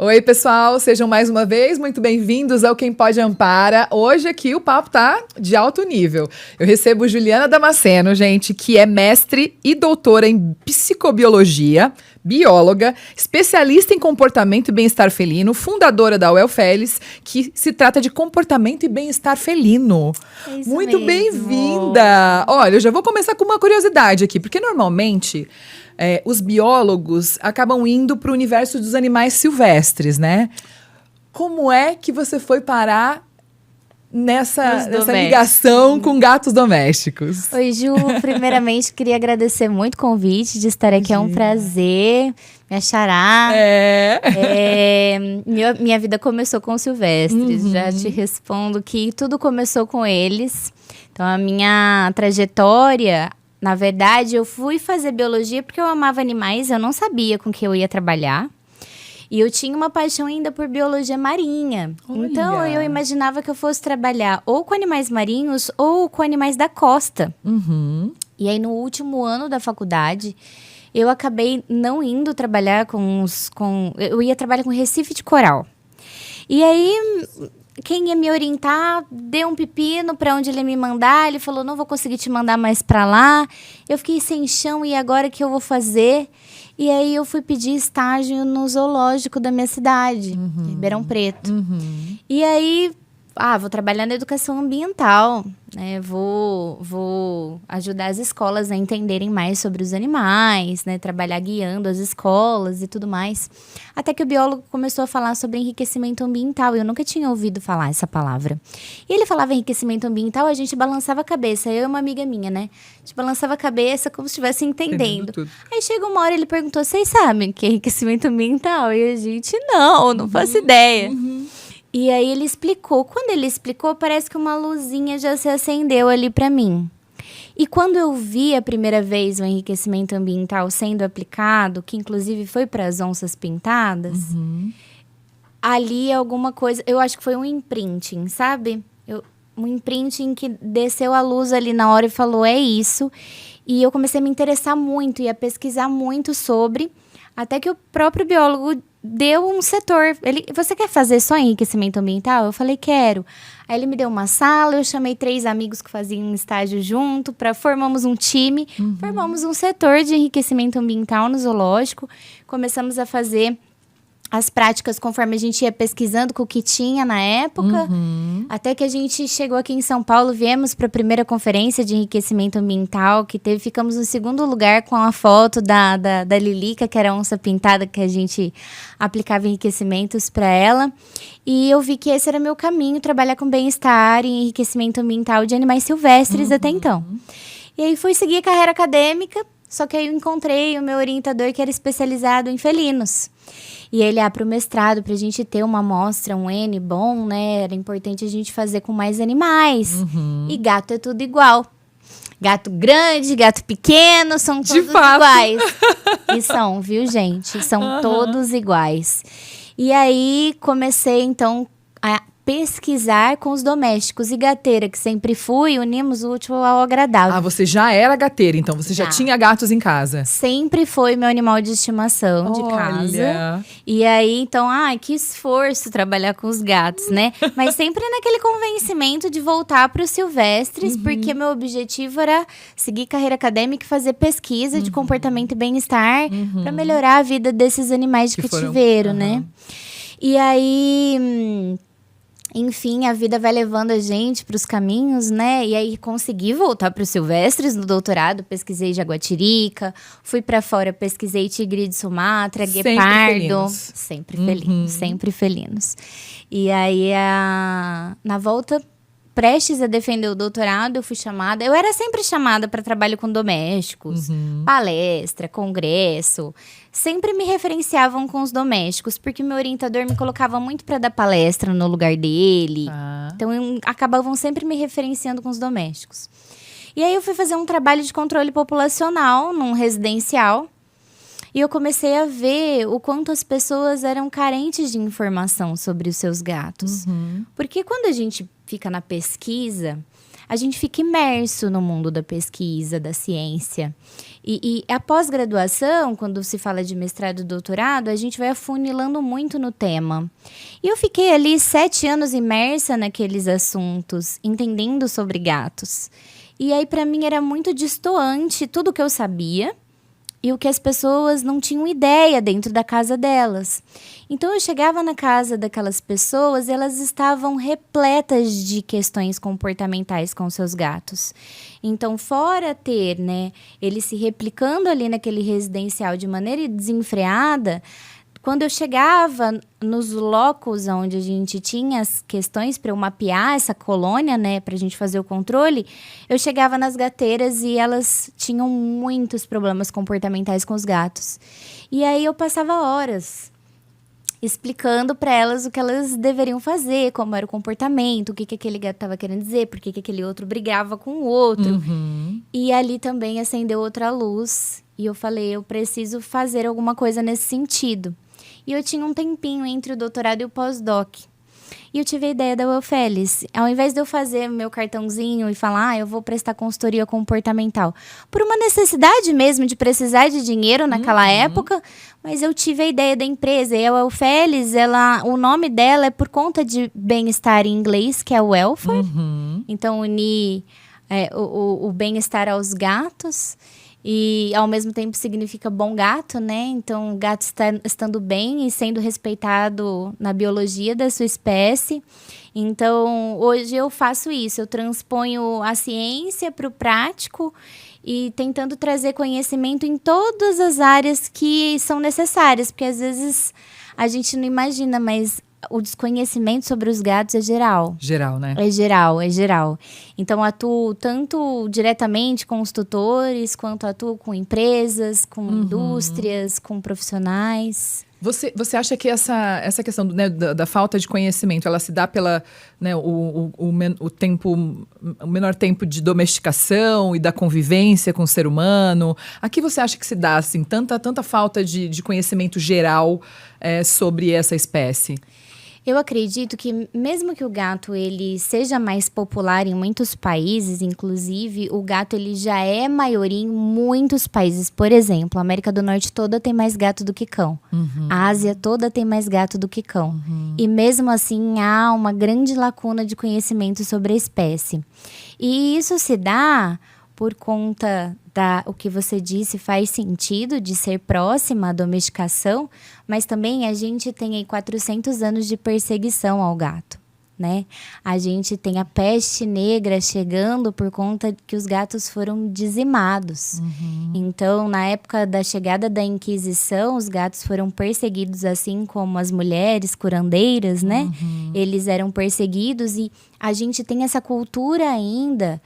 Oi, pessoal, sejam mais uma vez muito bem-vindos ao Quem Pode Ampara. Hoje aqui o papo tá de alto nível. Eu recebo Juliana Damasceno, gente, que é mestre e doutora em psicobiologia, bióloga, especialista em comportamento e bem-estar felino, fundadora da Well-Felis, que se trata de comportamento e bem-estar felino. É isso Muito mesmo. bem-vinda! Olha, eu já vou começar com uma curiosidade aqui, porque normalmente os biólogos acabam indo para o universo dos animais silvestres, né? Como é que você foi parar nessa ligação com gatos domésticos? Oi, Ju. Primeiramente, queria agradecer muito o convite de estar aqui. É um prazer. Me achará. Minha vida começou com os silvestres. Já te respondo que tudo começou com eles. Então, a minha trajetória... Na verdade, eu fui fazer biologia porque eu amava animais, eu não sabia com que eu ia trabalhar. E eu tinha uma paixão ainda por biologia marinha. Olha. Então, eu imaginava que eu fosse trabalhar ou com animais marinhos ou com animais da costa. E aí, no último ano da faculdade, eu acabei não indo trabalhar eu ia trabalhar com recife de coral. E aí... Quem ia me orientar deu um pepino para onde ele ia me mandar. Ele falou, não vou conseguir te mandar mais para lá. Eu fiquei sem chão e agora o que eu vou fazer? E aí eu fui pedir estágio no zoológico da minha cidade, Ribeirão Preto. E aí, vou trabalhar na educação ambiental, né? Vou ajudar as escolas a entenderem mais sobre os animais, né? Trabalhar guiando as escolas e tudo mais. Até que o biólogo começou a falar sobre enriquecimento ambiental. Eu nunca tinha ouvido falar essa palavra. E ele falava enriquecimento ambiental, a gente balançava a cabeça. Eu e uma amiga minha, né? A gente balançava a cabeça como se estivesse entendendo. Tudo. Aí chegou uma hora, ele perguntou, vocês sabem o que é enriquecimento ambiental? E a gente, não faço ideia. E aí ele explicou. Quando ele explicou, parece que uma luzinha já se acendeu ali para mim. E quando eu vi a primeira vez o enriquecimento ambiental sendo aplicado, que inclusive foi para as onças pintadas, ali alguma coisa... Eu acho que foi um imprinting, sabe? Um imprinting que desceu a luz ali na hora e falou, é isso. E eu comecei a me interessar muito e a pesquisar muito sobre... Até que o próprio biólogo deu um setor. Você quer fazer só enriquecimento ambiental? Eu falei, quero. Aí ele me deu uma sala, eu chamei 3 amigos que faziam um estágio junto, formamos um time, formamos um setor de enriquecimento ambiental no zoológico. Começamos a fazer as práticas conforme a gente ia pesquisando com o que tinha na época. Até que a gente chegou aqui em São Paulo, viemos para a primeira conferência de enriquecimento ambiental que teve. Ficamos no 2º lugar com a foto da Lilica, que era a onça pintada, que a gente aplicava enriquecimentos para ela. E eu vi que esse era meu caminho, trabalhar com bem-estar e enriquecimento ambiental de animais silvestres até então. E aí fui seguir a carreira acadêmica, só que aí eu encontrei o meu orientador que era especializado em felinos. E ele, para o mestrado, para a gente ter uma amostra, um N bom, né? Era importante a gente fazer com mais animais. E gato é tudo igual. Gato grande, gato pequeno, são todos iguais. E são, viu, gente? São todos iguais. E aí, comecei, então, a pesquisar com os domésticos. E gateira, que sempre fui, unimos o útil ao agradável. Você já era gateira, então você já tinha gatos em casa. Sempre foi meu animal de estimação de casa. E aí, então, que esforço trabalhar com os gatos, né? Mas sempre naquele convencimento de voltar para os silvestres, porque meu objetivo era seguir carreira acadêmica e fazer pesquisa de comportamento e bem-estar para melhorar a vida desses animais de cativeiro, né? E aí... Enfim, a vida vai levando a gente para os caminhos, né? E aí consegui voltar para os silvestres no doutorado, pesquisei jaguatirica, fui para fora, pesquisei tigre de Sumatra, guepardo. Sempre felinos, sempre felinos. E aí, na volta, prestes a defender o doutorado, eu fui chamada. Eu era sempre chamada para trabalho com domésticos, palestra, congresso. Sempre me referenciavam com os domésticos, porque meu orientador me colocava muito para dar palestra no lugar dele. Então, acabavam sempre me referenciando com os domésticos. E aí, eu fui fazer um trabalho de controle populacional num residencial. E eu comecei a ver o quanto as pessoas eram carentes de informação sobre os seus gatos. Porque quando a gente fica na pesquisa, a gente fica imerso no mundo da pesquisa, da ciência. E a pós-graduação, quando se fala de mestrado e doutorado, a gente vai afunilando muito no tema. E eu fiquei ali 7 anos imersa naqueles assuntos, entendendo sobre gatos. E aí, para mim, era muito destoante tudo que eu sabia e o que as pessoas não tinham ideia dentro da casa delas. Então, eu chegava na casa daquelas pessoas e elas estavam repletas de questões comportamentais com seus gatos. Então, fora ter, né, ele se replicando ali naquele residencial de maneira desenfreada, quando eu chegava nos locos onde a gente tinha as questões para eu mapear essa colônia, né, para a gente fazer o controle, eu chegava nas gateiras e elas tinham muitos problemas comportamentais com os gatos. E aí eu passava horas explicando para elas o que elas deveriam fazer, como era o comportamento, o que aquele gato estava querendo dizer, por que aquele outro brigava com o outro. Uhum. E ali também acendeu outra luz. E eu falei, eu preciso fazer alguma coisa nesse sentido. E eu tinha um tempinho entre o doutorado e o pós-doc. E eu tive a ideia da Wellfellis. Ao invés de eu fazer meu cartãozinho e falar, eu vou prestar consultoria comportamental. Por uma necessidade mesmo de precisar de dinheiro naquela época, mas eu tive a ideia da empresa. E a Wellfellis, o nome dela é por conta de bem-estar em inglês, que é welfare. Então, unir o bem-estar aos gatos. E, ao mesmo tempo, significa bom gato, né? Então, o gato estando bem e sendo respeitado na biologia da sua espécie. Então, hoje eu faço isso. Eu transponho a ciência para o prático e tentando trazer conhecimento em todas as áreas que são necessárias. Porque, às vezes, a gente não imagina, mas o desconhecimento sobre os gatos é geral. Geral, né? É geral. Então, atuo tanto diretamente com os tutores, quanto atuo com empresas, com indústrias, com profissionais. Você acha que essa questão né, da falta de conhecimento, ela se dá pela né, o menor tempo de domesticação e da convivência com o ser humano? A que você acha que se dá assim, tanta falta de conhecimento geral sobre essa espécie? Eu acredito que mesmo que o gato ele seja mais popular em muitos países, inclusive o gato ele já é maioria em muitos países. Por exemplo, a América do Norte toda tem mais gato do que cão. A Ásia toda tem mais gato do que cão. E mesmo assim há uma grande lacuna de conhecimento sobre a espécie. E isso se dá por conta o que você disse faz sentido de ser próxima à domesticação, mas também a gente tem aí 400 anos de perseguição ao gato, né? A gente tem a peste negra chegando por conta que os gatos foram dizimados. Então, na época da chegada da Inquisição, os gatos foram perseguidos assim como as mulheres curandeiras, né? Eles eram perseguidos e a gente tem essa cultura ainda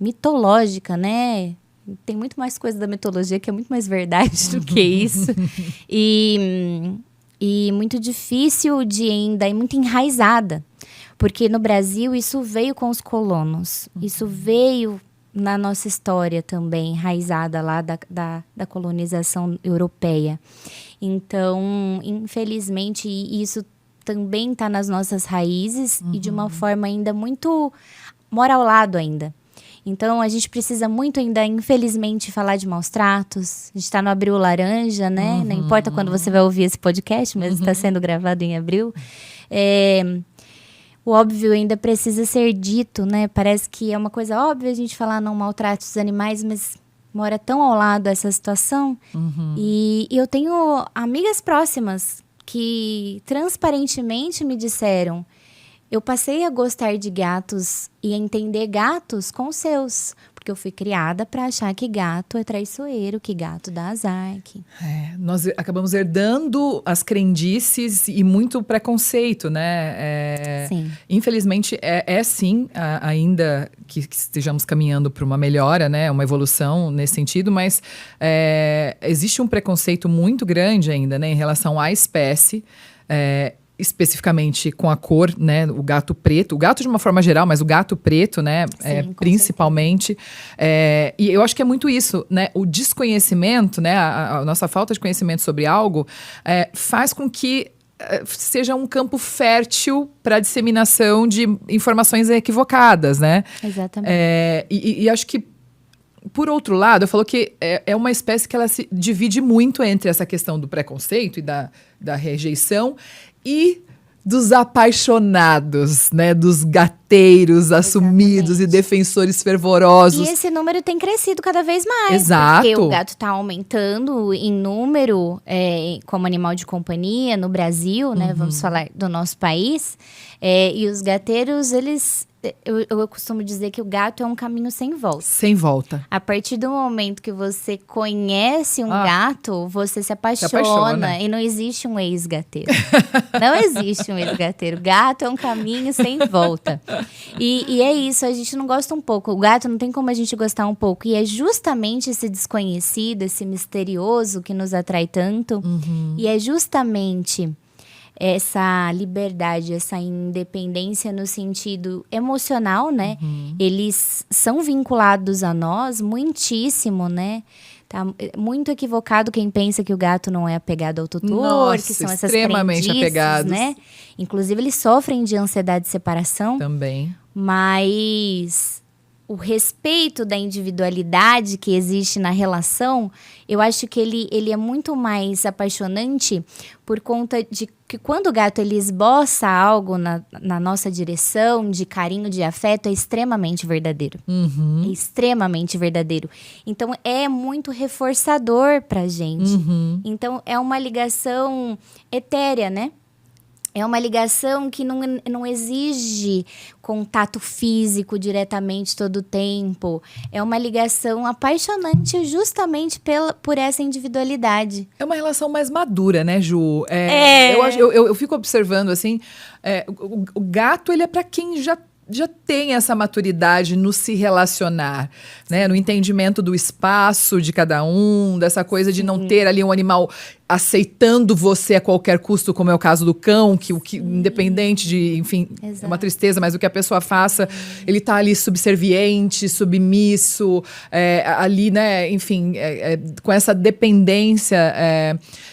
mitológica, né? Tem muito mais coisa da mitologia que é muito mais verdade do que isso. E muito difícil de ainda, e muito enraizada. Porque no Brasil isso veio com os colonos. Isso veio na nossa história também, enraizada lá da colonização europeia. Então, infelizmente, isso também está nas nossas raízes e de uma forma ainda muito mora ao lado ainda. Então, a gente precisa muito ainda, infelizmente, falar de maus tratos. A gente está no Abril Laranja, né? Não importa quando você vai ouvir esse podcast, mas está sendo gravado em abril. O óbvio ainda precisa ser dito, né? Parece que é uma coisa óbvia a gente falar não maltrate os animais, mas mora tão ao lado essa situação. E eu tenho amigas próximas que transparentemente me disseram: eu passei a gostar de gatos e a entender gatos com os seus. Porque eu fui criada para achar que gato é traiçoeiro, que gato dá azar. Nós acabamos herdando as crendices e muito preconceito, né? Sim. Infelizmente, sim, ainda que estejamos caminhando para uma melhora, né? Uma evolução nesse sentido, mas existe um preconceito muito grande ainda, né? Em relação à espécie, especificamente com a cor, né, o gato preto, o gato de uma forma geral, mas o gato preto, né, principalmente, e eu acho que é muito isso, né, o desconhecimento, né, a nossa falta de conhecimento sobre algo faz com que seja um campo fértil para disseminação de informações equivocadas, né? Exatamente. E acho que, por outro lado, eu falo que é uma espécie que ela se divide muito entre essa questão do preconceito e da rejeição e dos apaixonados, né? Dos gateiros assumidos e defensores fervorosos. E esse número tem crescido cada vez mais. Exato. Porque o gato está aumentando em número como animal de companhia no Brasil, né? Vamos falar do nosso país. E os gateiros, eles... Eu costumo dizer que o gato é um caminho sem volta. Sem volta. A partir do momento que você conhece um gato, você se apaixona. E não existe um ex-gateiro. Não existe um ex-gateiro. Gato é um caminho sem volta. E é isso, a gente não gosta um pouco. O gato não tem como a gente gostar um pouco. E é justamente esse desconhecido, esse misterioso que nos atrai tanto. E é justamente essa liberdade, essa independência no sentido emocional, né? Eles são vinculados a nós muitíssimo, né? Tá muito equivocado quem pensa que o gato não é apegado ao tutor, Nossa, que são essas extremamente crendices, apegados, né? Inclusive, eles sofrem de ansiedade de separação. Também. Mas o respeito da individualidade que existe na relação, eu acho que ele é muito mais apaixonante por conta de que quando o gato ele esboça algo na nossa direção, de carinho, de afeto, é extremamente verdadeiro. É extremamente verdadeiro. Então, é muito reforçador pra gente. Então, é uma ligação etérea, né? É uma ligação que não exige contato físico diretamente todo o tempo. É uma ligação apaixonante justamente por essa individualidade. É uma relação mais madura, né, Ju? Eu fico observando, assim, o gato, ele é para quem já tem essa maturidade no se relacionar, né? No entendimento do espaço de cada um, dessa coisa de não ter ali um animal aceitando você a qualquer custo, como é o caso do cão, que independente de, enfim, é uma tristeza, mas o que a pessoa faça, ele tá ali subserviente, submisso, ali, né, enfim, com essa dependência,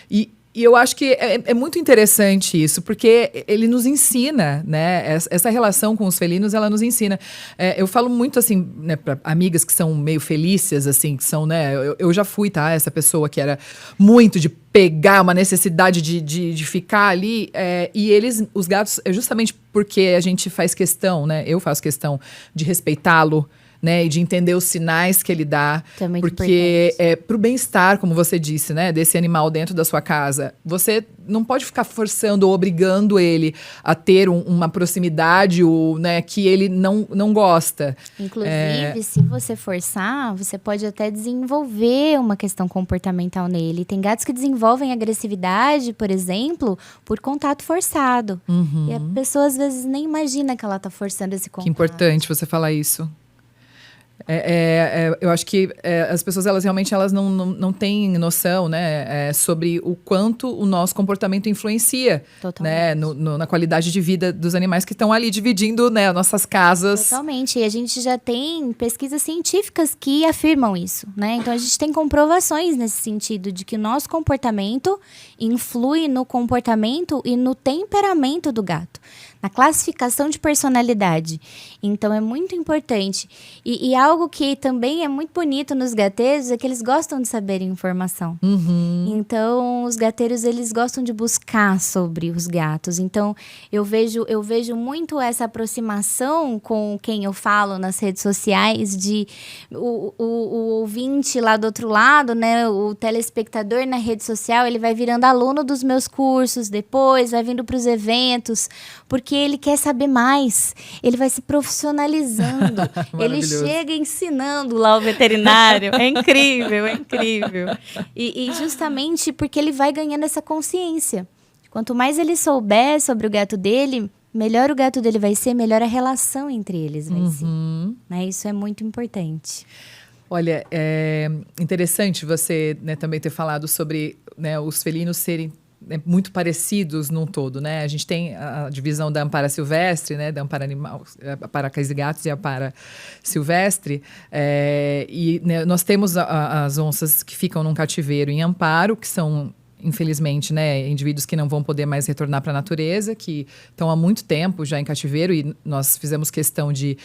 e eu acho que é muito interessante isso, porque ele nos ensina, né? Essa relação com os felinos, ela nos ensina. Eu falo muito, assim, né, para amigas que são meio felícias, assim, que são, né? Eu já fui, tá? Essa pessoa que era muito de pegar uma necessidade de ficar ali. E os gatos, justamente porque a gente faz questão, né? Eu faço questão de respeitá-lo, né, e de entender os sinais que ele dá, porque pro bem-estar, como você disse, né, desse animal dentro da sua casa, você não pode ficar forçando ou obrigando ele a ter uma proximidade, né, que ele não gosta. Inclusive, se você forçar, você pode até desenvolver uma questão comportamental nele. Tem gatos que desenvolvem agressividade, por exemplo, por contato forçado. E a pessoa às vezes nem imagina que ela tá forçando esse contato. Que importante você falar isso. Eu acho que as pessoas, elas realmente não têm noção, né, sobre o quanto o nosso comportamento influencia, né, na qualidade de vida dos animais que estão ali dividindo, né, nossas casas. Totalmente. E a gente já tem pesquisas científicas que afirmam isso, né? Então, a gente tem comprovações nesse sentido de que o nosso comportamento influi no comportamento e no temperamento do gato, na classificação de personalidade. Então, é muito importante. E algo que também é muito bonito nos gateiros é que eles gostam de saber informação. Então, os gateiros, eles gostam de buscar sobre os gatos. Então, eu vejo muito essa aproximação com quem eu falo nas redes sociais, de o ouvinte lá do outro lado, né, o telespectador na rede social, ele vai virando aluno dos meus cursos depois, vai vindo para os eventos, porque ele quer saber mais, ele vai se profissionalizando, ele chega ensinando lá o veterinário, é incrível, é incrível. E justamente porque ele vai ganhando essa consciência. Quanto mais ele souber sobre o gato dele, melhor o gato dele vai ser, melhor a relação entre eles vai ser. Né? Isso é muito importante. Olha, é interessante você, né, também ter falado sobre, né, os felinos serem muito parecidos num todo, né? A gente tem a divisão da Ampara silvestre, né? Da Ampara animal, Ampara cães e gatos e Ampara silvestre. E né, nós temos as onças que ficam num cativeiro em amparo, que são infelizmente, né, indivíduos que não vão poder mais retornar para a natureza, que estão há muito tempo já em cativeiro, e nós fizemos questão de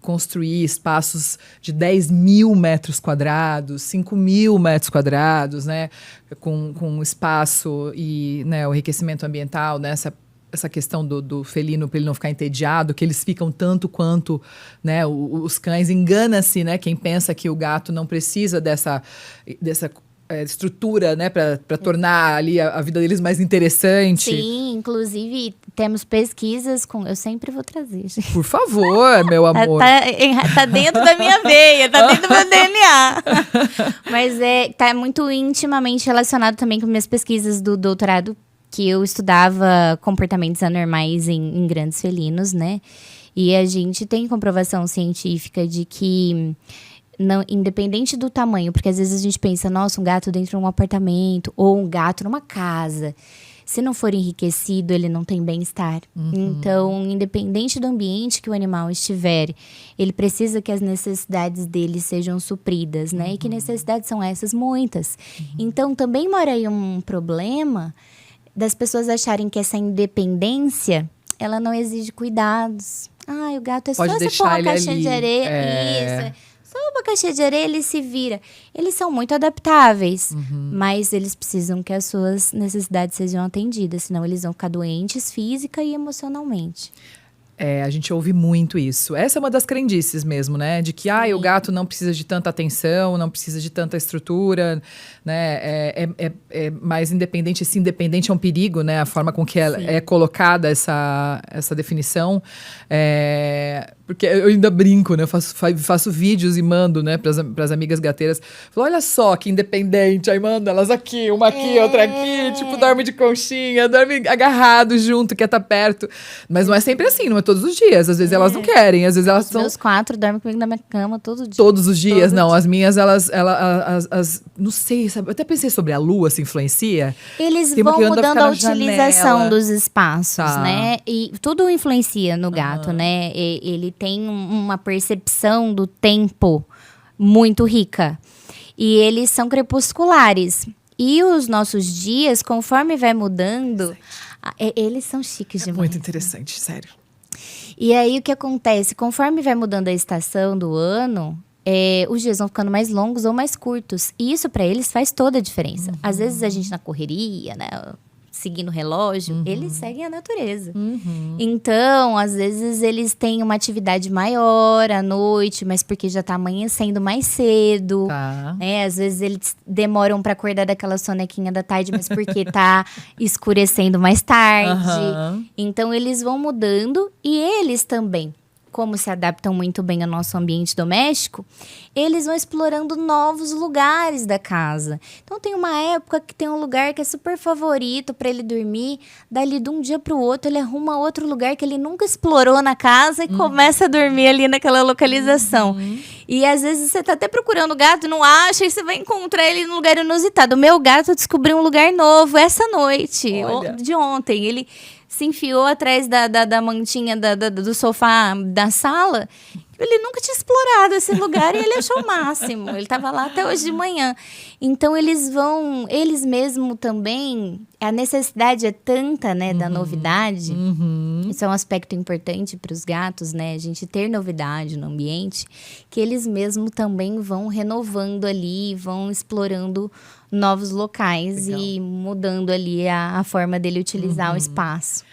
construir espaços de 10 mil metros quadrados, 5 mil metros quadrados, né, com espaço e, né, o enriquecimento ambiental, né, essa questão do felino, para ele não ficar entediado, que eles ficam tanto quanto, né, os cães. Engana-se, né, quem pensa que o gato não precisa dessa estrutura, né, para tornar ali a vida deles mais interessante. Sim, inclusive temos pesquisas com... Eu sempre vou trazer, gente. Por favor, meu amor. Tá dentro da minha veia, tá dentro do meu DNA. Mas tá muito intimamente relacionado também com minhas pesquisas do doutorado, que eu estudava comportamentos anormais em grandes felinos, né? E a gente tem comprovação científica de que... Não, independente do tamanho, porque às vezes a gente pensa, nossa, um gato dentro de um apartamento ou um gato numa casa. Se não for enriquecido, ele não tem bem-estar. Então, independente do ambiente que o animal estiver, ele precisa que as necessidades dele sejam supridas, né? E que necessidades são essas? Muitas. Então, também mora aí um problema das pessoas acharem que essa independência, ela não exige cuidados. Ah, o gato é Pode só você pôr uma caixinha de areia. Isso. Só uma caixinha de areia, ele se vira. Eles são muito adaptáveis, mas eles precisam que as suas necessidades sejam atendidas, senão eles vão ficar doentes física e emocionalmente. A gente ouve muito isso. Essa é uma das crendices mesmo, né? De que o gato não precisa de tanta atenção, não precisa de tanta estrutura, né? É mais independente. Esse independente é um perigo, né? A forma com que é colocada essa definição. Porque eu ainda brinco, né? Faço vídeos e mando, né, para as amigas gateiras. Falo, olha só que independente. Aí mando elas aqui, uma aqui, outra aqui. Tipo, dorme de conchinha, dorme agarrado junto, quer estar perto. Mas não é sempre assim, não é todos os dias. Às vezes elas não querem, às vezes elas são... Meus 4 dormem comigo na minha cama todo dia. Todos os dias? Não, as minhas, elas não sei, sabe? Eu até pensei sobre a lua, se influencia. Eles vão mudando a utilização dos espaços, né? E tudo influencia no gato, né? Ele tem uma percepção do tempo muito rica. E eles são crepusculares. E os nossos dias, conforme vai mudando, eles são chiques demais. Muito interessante, sério. E aí, o que acontece? Conforme vai mudando a estação do ano, os dias vão ficando mais longos ou mais curtos. E isso, para eles, faz toda a diferença. Às vezes, a gente na correria, né? Seguindo o relógio, eles seguem a natureza. Então, às vezes, eles têm uma atividade maior à noite, mas porque já tá amanhecendo mais cedo. Né? Às vezes, eles demoram para acordar daquela sonequinha da tarde, mas porque tá escurecendo mais tarde. Então, eles vão mudando e eles também, como se adaptam muito bem ao nosso ambiente doméstico, eles vão explorando novos lugares da casa. Então, tem uma época que tem um lugar que é super favorito para ele dormir. Dali, de um dia para o outro, ele arruma outro lugar que ele nunca explorou na casa e começa a dormir ali naquela localização. E, às vezes, você tá até procurando o gato, não acha, e você vai encontrar ele num lugar inusitado. O meu gato descobriu um lugar novo essa noite, de ontem. Ele se enfiou atrás da mantinha do sofá da sala. Ele nunca tinha explorado esse lugar e ele achou o máximo. Ele estava lá até hoje de manhã. Então, eles mesmo também... A necessidade é tanta, né, da novidade. Isso é um aspecto importante para os gatos, né? A gente ter novidade no ambiente, que eles mesmo também vão renovando ali, vão explorando novos locais. Legal. E mudando ali a forma dele utilizar o espaço.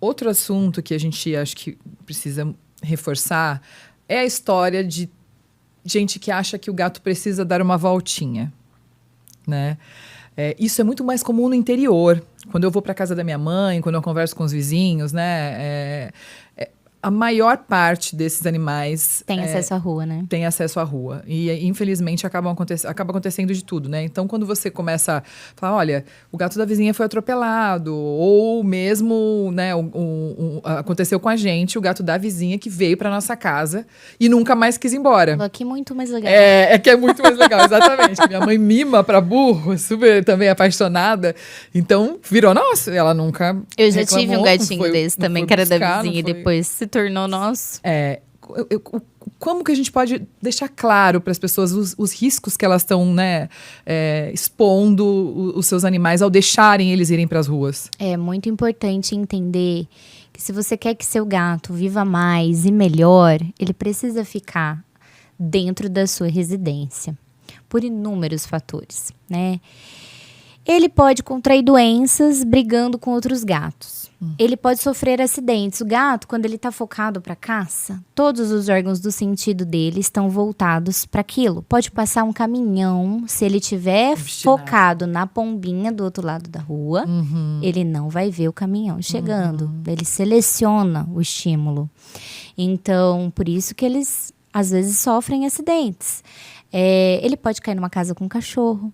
Outro assunto que a gente acho que precisa reforçar é a história de gente que acha que o gato precisa dar uma voltinha, né? Isso é muito mais comum no interior. Quando eu vou para casa da minha mãe, quando eu converso com os vizinhos, né? A maior parte desses animais... Tem acesso à rua, né? Tem acesso à rua. E, infelizmente, acaba acontecendo de tudo, né? Então, quando você começa a falar, olha, o gato da vizinha foi atropelado, ou mesmo, né, aconteceu com a gente, o gato da vizinha que veio para nossa casa e nunca mais quis ir embora. Aqui é muito mais legal. Que é muito mais legal, exatamente. Minha mãe mima para burro, super também apaixonada. Então, virou nosso. Ela nunca Eu já reclamou, tive um gatinho desse também, que era da vizinha e depois se tornou nosso. O como que a gente pode deixar claro para as pessoas os riscos que elas estão, né, expondo os seus animais ao deixarem eles irem para as ruas? É muito importante entender que se você quer que seu gato viva mais e melhor, ele precisa ficar dentro da sua residência, por inúmeros fatores, né? Ele pode contrair doenças brigando com outros gatos. Ele pode sofrer acidentes. O gato, quando ele está focado para caça, todos os órgãos do sentido dele estão voltados para aquilo. Pode passar um caminhão, se ele estiver focado na pombinha do outro lado da rua, ele não vai ver o caminhão chegando. Ele seleciona o estímulo. Então, por isso que eles, às vezes, sofrem acidentes. Ele pode cair numa casa com cachorro.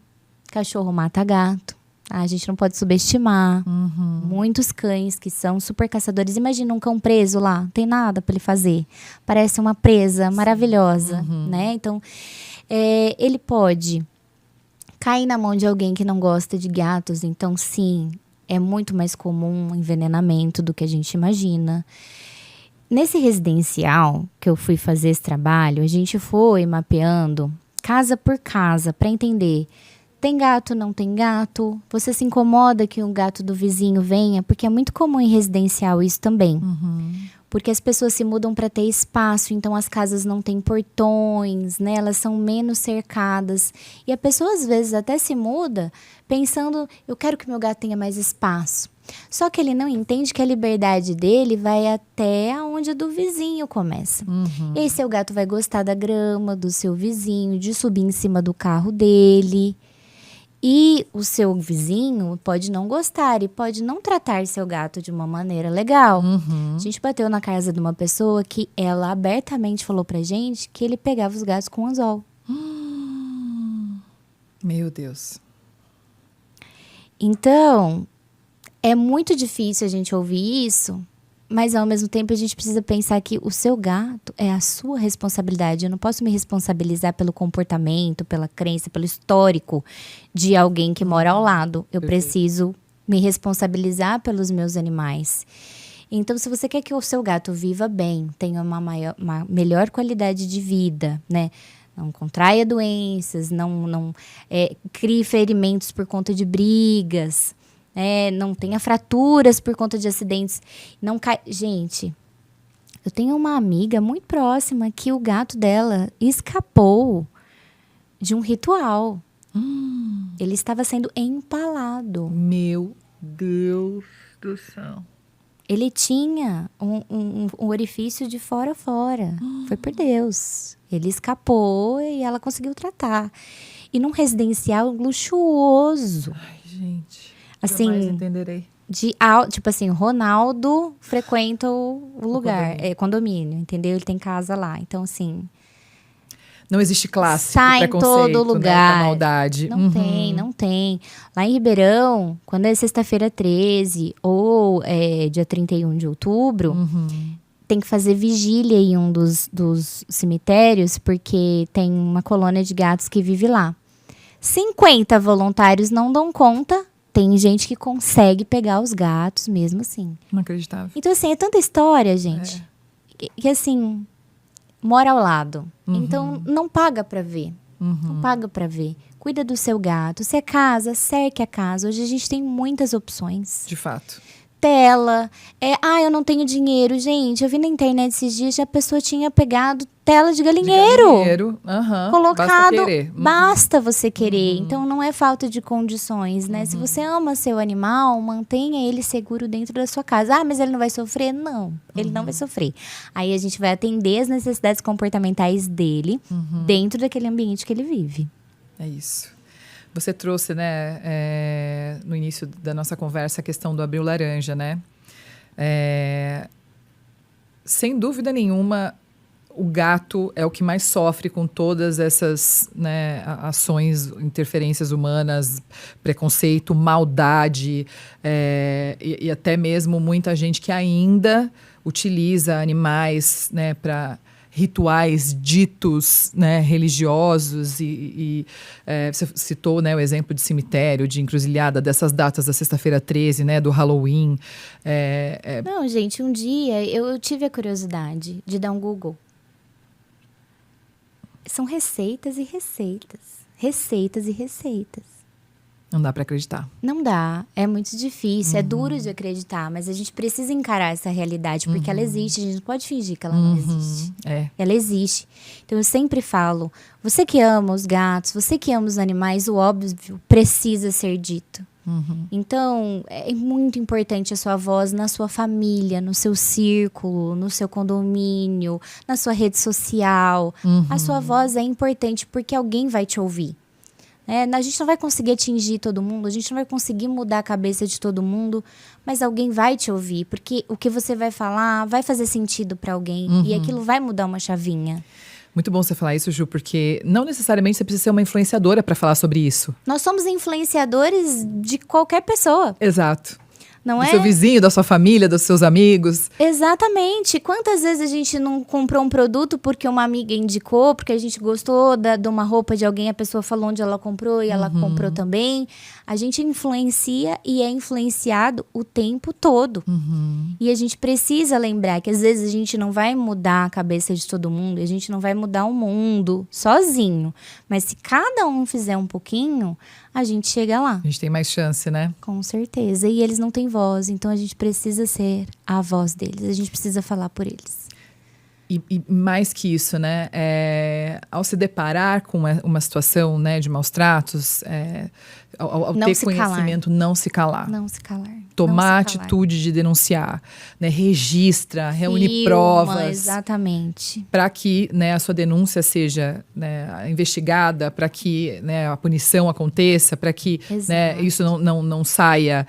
Cachorro mata gato. A gente não pode subestimar. Muitos cães que são super caçadores. Imagina um cão preso lá. Não tem nada para ele fazer. Parece uma presa maravilhosa, né? Então, ele pode cair na mão de alguém que não gosta de gatos. Então, sim, é muito mais comum envenenamento do que a gente imagina. Nesse residencial que eu fui fazer esse trabalho, a gente foi mapeando casa por casa para entender... Tem gato, não tem gato? Você se incomoda que um gato do vizinho venha? Porque é muito comum em residencial isso também. Porque as pessoas se mudam para ter espaço, então as casas não têm portões, né? Elas são menos cercadas. E a pessoa, às vezes, até se muda pensando, eu quero que meu gato tenha mais espaço. Só que ele não entende que a liberdade dele vai até onde a do vizinho começa. E aí seu gato vai gostar da grama do seu vizinho, de subir em cima do carro dele. E o seu vizinho pode não gostar e pode não tratar seu gato de uma maneira legal. A gente bateu na casa de uma pessoa que ela abertamente falou pra gente que ele pegava os gatos com anzol. Meu Deus. Então, é muito difícil a gente ouvir isso, mas ao mesmo tempo a gente precisa pensar que o seu gato é a sua responsabilidade. Eu não posso me responsabilizar pelo comportamento, pela crença, pelo histórico de alguém que mora ao lado. Eu preciso me responsabilizar pelos meus animais. Então, se você quer que o seu gato viva bem, tenha uma melhor qualidade de vida, né? Não contraia doenças, não crie ferimentos por conta de brigas, não tenha fraturas por conta de acidentes. Não cai... Gente, eu tenho uma amiga muito próxima que o gato dela escapou de um ritual. Ele estava sendo empalado. Meu Deus do céu. Ele tinha um orifício de fora a fora. Foi por Deus. Ele escapou e ela conseguiu tratar. E num residencial luxuoso. Ai, gente. Assim, jamais entenderei. Tipo assim, Ronaldo frequenta o lugar. Condomínio, entendeu? Ele tem casa lá. Então, assim... Não existe classe, sai em preconceito, todo lugar. Né, maldade. Não tem. Lá em Ribeirão, quando é sexta-feira 13 ou dia 31 de outubro, tem que fazer vigília em um dos cemitérios, porque tem uma colônia de gatos que vive lá. 50 voluntários não dão conta. Tem gente que consegue pegar os gatos mesmo assim. Inacreditável. Então, assim, é tanta história, gente, que assim... mora ao lado. Então, não paga pra ver. Não paga pra ver. Cuida do seu gato. Se é casa, cerque a casa. Hoje a gente tem muitas opções. De fato. Tela. Eu não tenho dinheiro. Gente, eu vi na internet esses dias que a pessoa tinha pegado tela de galinheiro. Colocado. Basta querer. Basta você querer. Então, não é falta de condições, né? Se você ama seu animal, mantenha ele seguro dentro da sua casa. Mas ele não vai sofrer? Não. Ele não vai sofrer. Aí, a gente vai atender as necessidades comportamentais dele dentro daquele ambiente que ele vive. É isso. Você trouxe, né, no início da nossa conversa, a questão do abril laranja, né? Sem dúvida nenhuma, o gato é o que mais sofre com todas essas, né, ações, interferências humanas, preconceito, maldade, e até mesmo muita gente que ainda utiliza animais, né, para rituais ditos, né, religiosos você citou, né, o exemplo de cemitério, de encruzilhada, dessas datas da sexta-feira 13, né, do Halloween. Não, gente, um dia eu tive a curiosidade de dar um Google. São receitas e receitas. Receitas e receitas. Não dá pra acreditar. Não dá, é muito difícil, é duro de acreditar, mas a gente precisa encarar essa realidade, porque ela existe, a gente não pode fingir que ela não existe. Ela existe. Então eu sempre falo, você que ama os gatos, você que ama os animais, o óbvio precisa ser dito. Então, é muito importante a sua voz na sua família, no seu círculo, no seu condomínio, na sua rede social. A sua voz é importante porque alguém vai te ouvir. A gente não vai conseguir atingir todo mundo, a gente não vai conseguir mudar a cabeça de todo mundo, mas alguém vai te ouvir, porque o que você vai falar vai fazer sentido para alguém e aquilo vai mudar uma chavinha. Muito bom você falar isso, Ju, porque não necessariamente você precisa ser uma influenciadora para falar sobre isso. Nós somos influenciadores de qualquer pessoa. Exato. Não do é? seu vizinho, da sua família, dos seus amigos. Exatamente. Quantas vezes a gente não comprou um produto porque uma amiga indicou, porque a gente gostou de uma roupa de alguém, a pessoa falou onde ela comprou e ela comprou também. A gente influencia e é influenciado o tempo todo. E a gente precisa lembrar que às vezes a gente não vai mudar a cabeça de todo mundo, a gente não vai mudar o mundo sozinho. Mas se cada um fizer um pouquinho, a gente chega lá. A gente tem mais chance, né? Com certeza. E eles não têm voz, então a gente precisa ser a voz deles. A gente precisa falar por eles. E mais que isso, né? Ao se deparar com uma situação, né, de maus tratos, ao ter conhecimento, não se calar. Não se calar. Tomar atitude de denunciar, né? Registra, reúne provas. Exatamente. Para que, né, a sua denúncia seja, né, investigada, para que, né, a punição aconteça, para que, né, isso não saia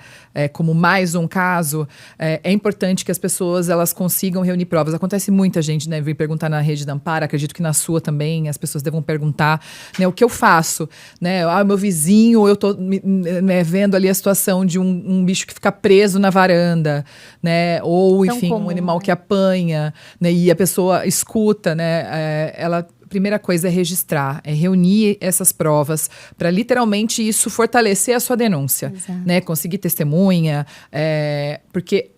como mais um caso. É importante que as pessoas elas consigam reunir provas. Acontece muita gente, né, vir perguntar na rede da Ampara, acredito que na sua também, as pessoas devam perguntar, né, o que eu faço, né? Meu vizinho, eu tô vendo ali a situação de um bicho que fica preso na varanda, né? Ou, enfim, um animal que apanha, né? E a pessoa escuta, né? A primeira coisa é registrar, é reunir essas provas para literalmente isso fortalecer a sua denúncia, né? Conseguir testemunha, porque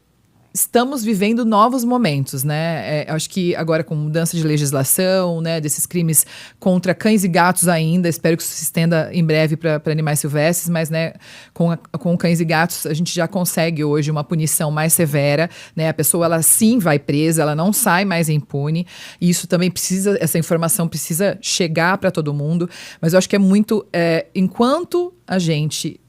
estamos vivendo novos momentos, né? Acho que agora com mudança de legislação, né, desses crimes contra cães e gatos ainda, espero que isso se estenda em breve para animais silvestres, mas, né, com cães e gatos a gente já consegue hoje uma punição mais severa, né? A pessoa ela sim vai presa, ela não sai mais impune. E isso também essa informação precisa chegar para todo mundo. Mas eu acho que é muito, enquanto a gente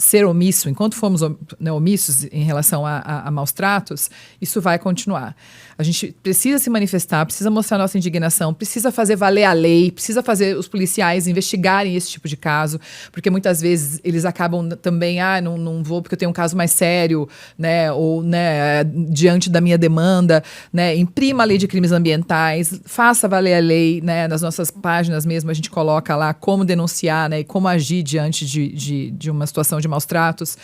ser omisso, enquanto fomos omissos em relação a maus tratos, isso vai continuar. A gente precisa se manifestar, precisa mostrar nossa indignação, precisa fazer valer a lei, precisa fazer os policiais investigarem esse tipo de caso, porque muitas vezes eles acabam também, não vou porque eu tenho um caso mais sério, né, ou, né, diante da minha demanda, né, imprima a lei de crimes ambientais, faça valer a lei, né, nas nossas páginas mesmo a gente coloca lá como denunciar, né, e como agir diante de uma situação de maus tratos.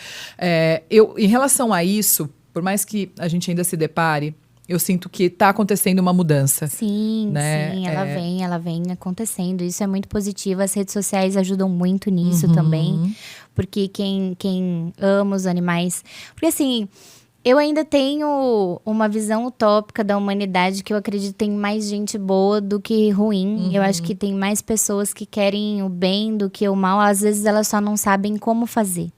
Em relação a isso, por mais que a gente ainda se depare, eu sinto que está acontecendo uma mudança. Sim, né? Sim, ela vem acontecendo. Isso é muito positivo. As redes sociais ajudam muito nisso também. Porque quem ama os animais... Porque assim... Eu ainda tenho uma visão utópica da humanidade que eu acredito que tem mais gente boa do que ruim. Eu acho que tem mais pessoas que querem o bem do que o mal. Às vezes elas só não sabem como fazer,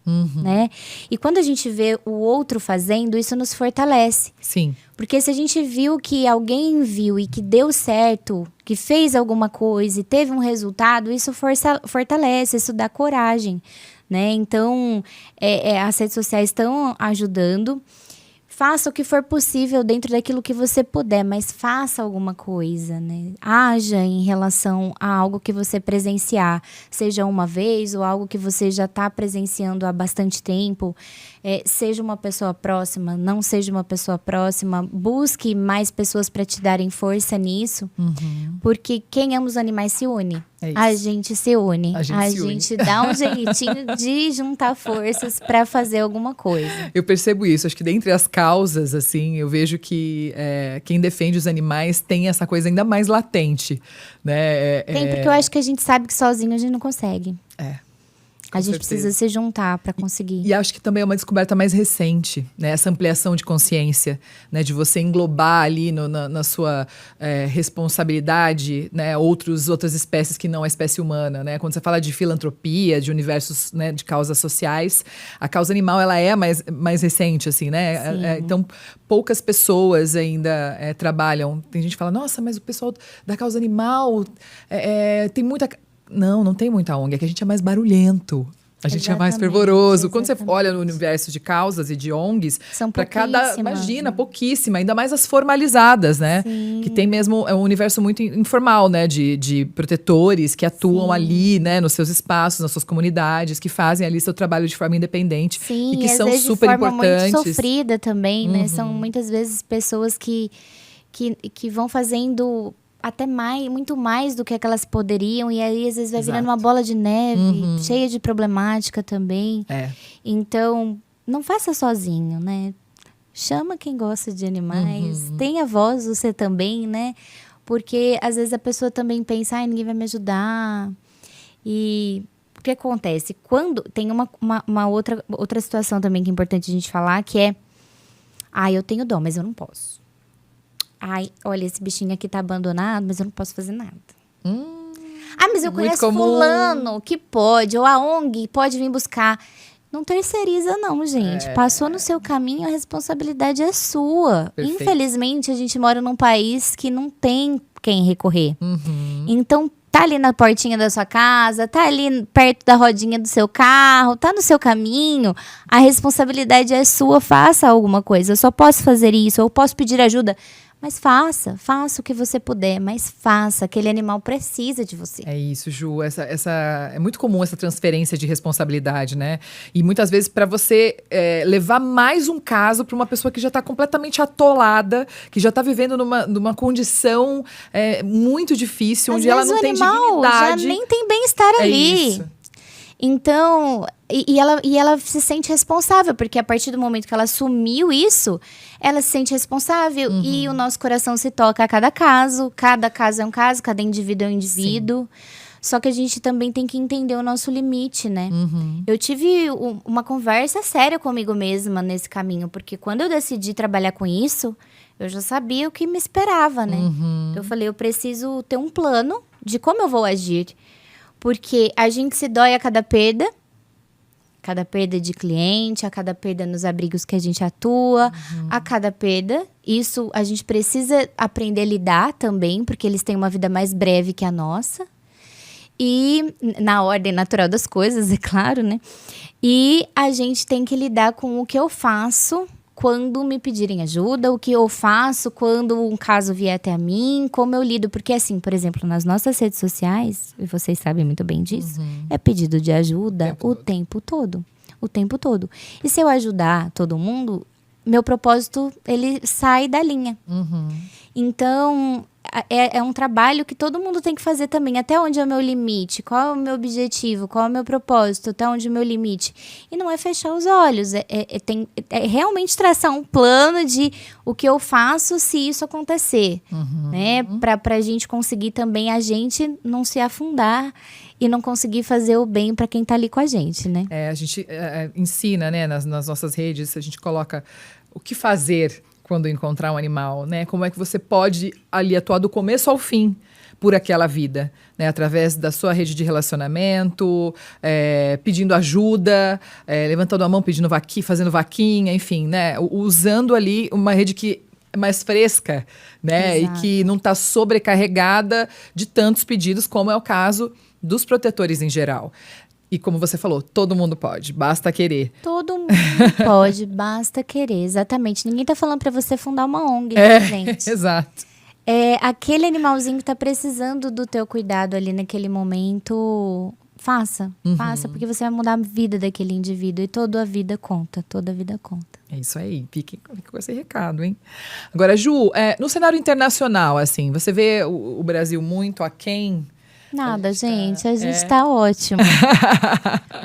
né? E quando a gente vê o outro fazendo, isso nos fortalece. Sim. Porque se a gente viu que alguém viu e que deu certo, que fez alguma coisa e teve um resultado, isso fortalece, isso dá coragem, né? Então, as redes sociais estão ajudando. Faça o que for possível dentro daquilo que você puder, mas faça alguma coisa, né? Haja em relação a algo que você presenciar, seja uma vez ou algo que você já está presenciando há bastante tempo. Seja uma pessoa próxima, não seja uma pessoa próxima. Busque mais pessoas para te darem força nisso, porque quem ama os animais se une. A gente se une. A gente dá um jeitinho de juntar forças para fazer alguma coisa. Eu percebo isso. Acho que dentre as causas, assim, eu vejo que quem defende os animais tem essa coisa ainda mais latente, né? Tem, porque eu acho que a gente sabe que sozinho a gente não consegue. A gente precisa se juntar para conseguir. E acho que também é uma descoberta mais recente, né? Essa ampliação de consciência, né? De você englobar ali na sua responsabilidade, né? Outras espécies que não a espécie humana, né? Quando você fala de filantropia, de universos, né? De causas sociais, a causa animal, ela é mais recente, assim, né? Então, poucas pessoas ainda trabalham. Tem gente que fala, nossa, mas o pessoal da causa animal tem muita... Não tem muita ONG, é que a gente é mais barulhento. A gente é mais fervoroso. Quando você olha no universo de causas e de ONGs, são imagina, pouquíssima, ainda mais as formalizadas, né? Sim. Que tem mesmo, é um universo muito informal, né? De protetores que atuam ali, né? Nos seus espaços, nas suas comunidades, que fazem ali seu trabalho de forma independente. Sim, e que às são vezes super de forma importantes. Muito sofrida também, né? São muitas vezes pessoas que vão fazendo até muito mais do que aquelas poderiam, e aí às vezes vai virando uma bola de neve, cheia de problemática também. Então, não faça sozinho, né? Chama quem gosta de animais, tenha voz você também, né? Porque às vezes a pessoa também pensa, ninguém vai me ajudar. E o que acontece? Quando tem uma outra situação também que é importante a gente falar, que é, eu tenho dom, mas eu não posso. Olha, esse bichinho aqui tá abandonado, mas eu não posso fazer nada. Mas eu conheço fulano que pode, ou a ONG pode vir buscar. Não terceiriza não, gente. Passou no seu caminho, a responsabilidade é sua. Perfeito. Infelizmente, a gente mora num país que não tem quem recorrer. Então, tá ali na portinha da sua casa, tá ali perto da rodinha do seu carro, tá no seu caminho, a responsabilidade é sua, faça alguma coisa. Eu só posso fazer isso, eu posso pedir ajuda. Mas faça o que você puder, mas faça. Aquele animal precisa de você. É isso, Ju. É muito comum essa transferência de responsabilidade, né? E muitas vezes para você levar mais um caso para uma pessoa que já está completamente atolada, que já está vivendo numa condição muito difícil, onde ela não tem dignidade. Já nem tem bem-estar ali. Isso. Então, e ela se sente responsável, porque a partir do momento que ela assumiu isso, ela se sente responsável. E o nosso coração se toca a cada caso é um caso, cada indivíduo é um indivíduo. Sim. Só que a gente também tem que entender o nosso limite, né? Eu tive uma conversa séria comigo mesma nesse caminho, porque quando eu decidi trabalhar com isso, eu já sabia o que me esperava, né? Eu falei, eu preciso ter um plano de como eu vou agir. Porque a gente se dói a cada perda de cliente, a cada perda nos abrigos que a gente atua, a cada perda. Isso a gente precisa aprender a lidar também, porque eles têm uma vida mais breve que a nossa. E na ordem natural das coisas, é claro, né? E a gente tem que lidar com o que eu faço quando me pedirem ajuda, o que eu faço quando um caso vier até mim, como eu lido. Porque assim, por exemplo, nas nossas redes sociais, e vocês sabem muito bem disso, é pedido de ajuda o tempo todo. O tempo todo. E se eu ajudar todo mundo, meu propósito, ele sai da linha. Então, é um trabalho que todo mundo tem que fazer também. Até onde é o meu limite? Qual é o meu objetivo? Qual é o meu propósito? Até onde é o meu limite? E não é fechar os olhos. É realmente traçar um plano de o que eu faço se isso acontecer. Né? Pra gente conseguir também a gente não se afundar e não conseguir fazer o bem para quem tá ali com a gente, né? A gente ensina, né? Nas nossas redes, a gente coloca o que fazer quando encontrar um animal, né? Como é que você pode ali atuar do começo ao fim por aquela vida, né? Através da sua rede de relacionamento, pedindo ajuda, levantando a mão, pedindo fazendo vaquinha, enfim, né? Usando ali uma rede que é mais fresca, né? Exato. E que não está sobrecarregada de tantos pedidos, como é o caso dos protetores em geral. E como você falou, todo mundo pode, basta querer. Todo mundo pode, basta querer, exatamente. Ninguém tá falando pra você fundar uma ONG, gente. Exato. Aquele animalzinho que tá precisando do teu cuidado ali naquele momento, faça, porque você vai mudar a vida daquele indivíduo. E toda a vida conta. É isso aí, fique com esse recado, hein? Agora, Ju, no cenário internacional, assim, você vê o Brasil muito aquém Nada, gente. A gente tá ótimo.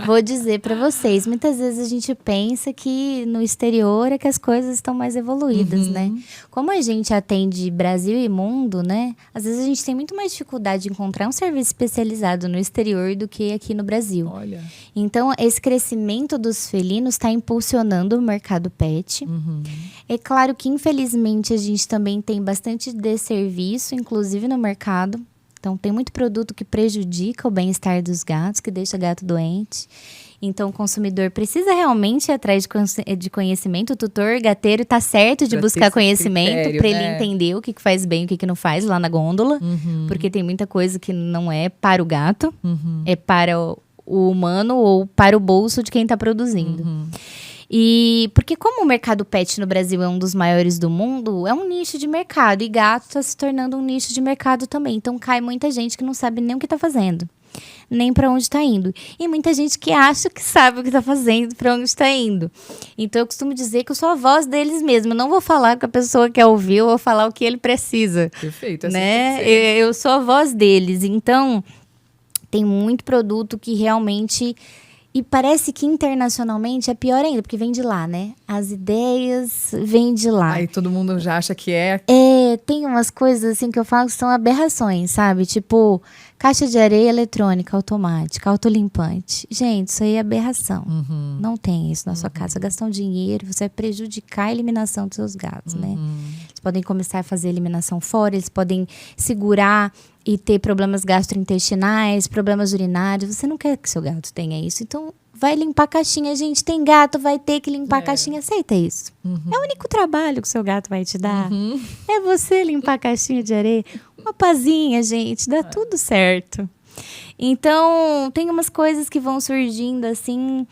Vou dizer pra vocês, muitas vezes a gente pensa que no exterior é que as coisas estão mais evoluídas, né? Como a gente atende Brasil e mundo, né? Às vezes a gente tem muito mais dificuldade de encontrar um serviço especializado no exterior do que aqui no Brasil. Olha. Então, esse crescimento dos felinos está impulsionando o mercado pet. É claro que, infelizmente, a gente também tem bastante desserviço, inclusive no mercado. Então, tem muito produto que prejudica o bem-estar dos gatos, que deixa o gato doente. Então, o consumidor precisa realmente ir atrás de conhecimento. O tutor gateiro está certo de buscar conhecimento para ele entender o que faz bem e o que não faz lá na gôndola. Porque tem muita coisa que não é para o gato, é para o humano ou para o bolso de quem está produzindo. E porque como o mercado pet no Brasil é um dos maiores do mundo, é um nicho de mercado. E gato está se tornando um nicho de mercado também. Então cai muita gente que não sabe nem o que está fazendo, nem para onde está indo. E muita gente que acha que sabe o que está fazendo, para onde está indo. Então eu costumo dizer que eu sou a voz deles mesmo. Eu não vou falar com a pessoa que quer ouvir, eu vou falar o que ele precisa. Perfeito. Assim né? Eu sou a voz deles. Então tem muito produto que realmente... E parece que internacionalmente é pior ainda, porque vem de lá, né? As ideias vêm de lá. Aí todo mundo já acha que é. Tem umas coisas assim que eu falo que são aberrações, sabe? Tipo, caixa de areia eletrônica automática, autolimpante. Gente, isso aí é aberração. Não tem isso na sua casa. Você vai gastar um dinheiro, você vai prejudicar a eliminação dos seus gatos, né? Eles podem começar a fazer eliminação fora, eles podem segurar e ter problemas gastrointestinais, problemas urinários. Você não quer que seu gato tenha isso. Então, vai limpar a caixinha. Gente, tem gato, vai ter que limpar a caixinha. Aceita isso. É o único trabalho que o seu gato vai te dar. É você limpar a caixinha de areia. Uma pazinha, gente. Dá tudo certo. Então, tem umas coisas que vão surgindo assim...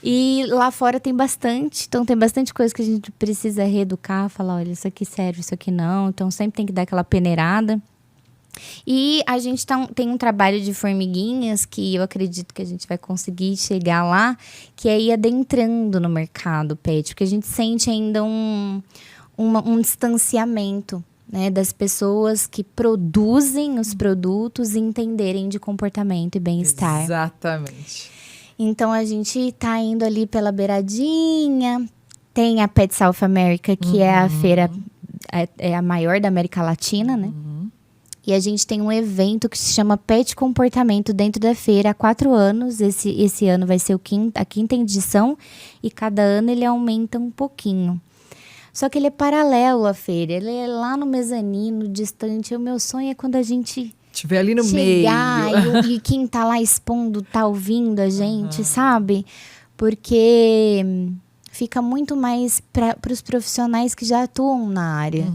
E lá fora tem bastante. Então, tem bastante coisa que a gente precisa reeducar. Falar, olha, isso aqui serve, isso aqui não. Então, sempre tem que dar aquela peneirada. E a gente tem um trabalho de formiguinhas que eu acredito que a gente vai conseguir chegar lá, que é ir adentrando no mercado pet, porque a gente sente ainda um distanciamento, né, das pessoas que produzem os produtos e entenderem de comportamento e bem-estar. Exatamente. Então a gente tá indo ali pela beiradinha. Tem a Pet South America, que é a feira, é a maior da América Latina, né? E a gente tem um evento que se chama Pet Comportamento dentro da feira há 4 anos. Esse ano vai ser a quinta edição. E cada ano ele aumenta um pouquinho. Só que ele é paralelo à feira. Ele é lá no mezanino, distante. O meu sonho é quando a gente... Estiver ali no chegar meio. E quem tá lá expondo tá ouvindo a gente, sabe? Porque... fica muito mais para os profissionais que já atuam na área.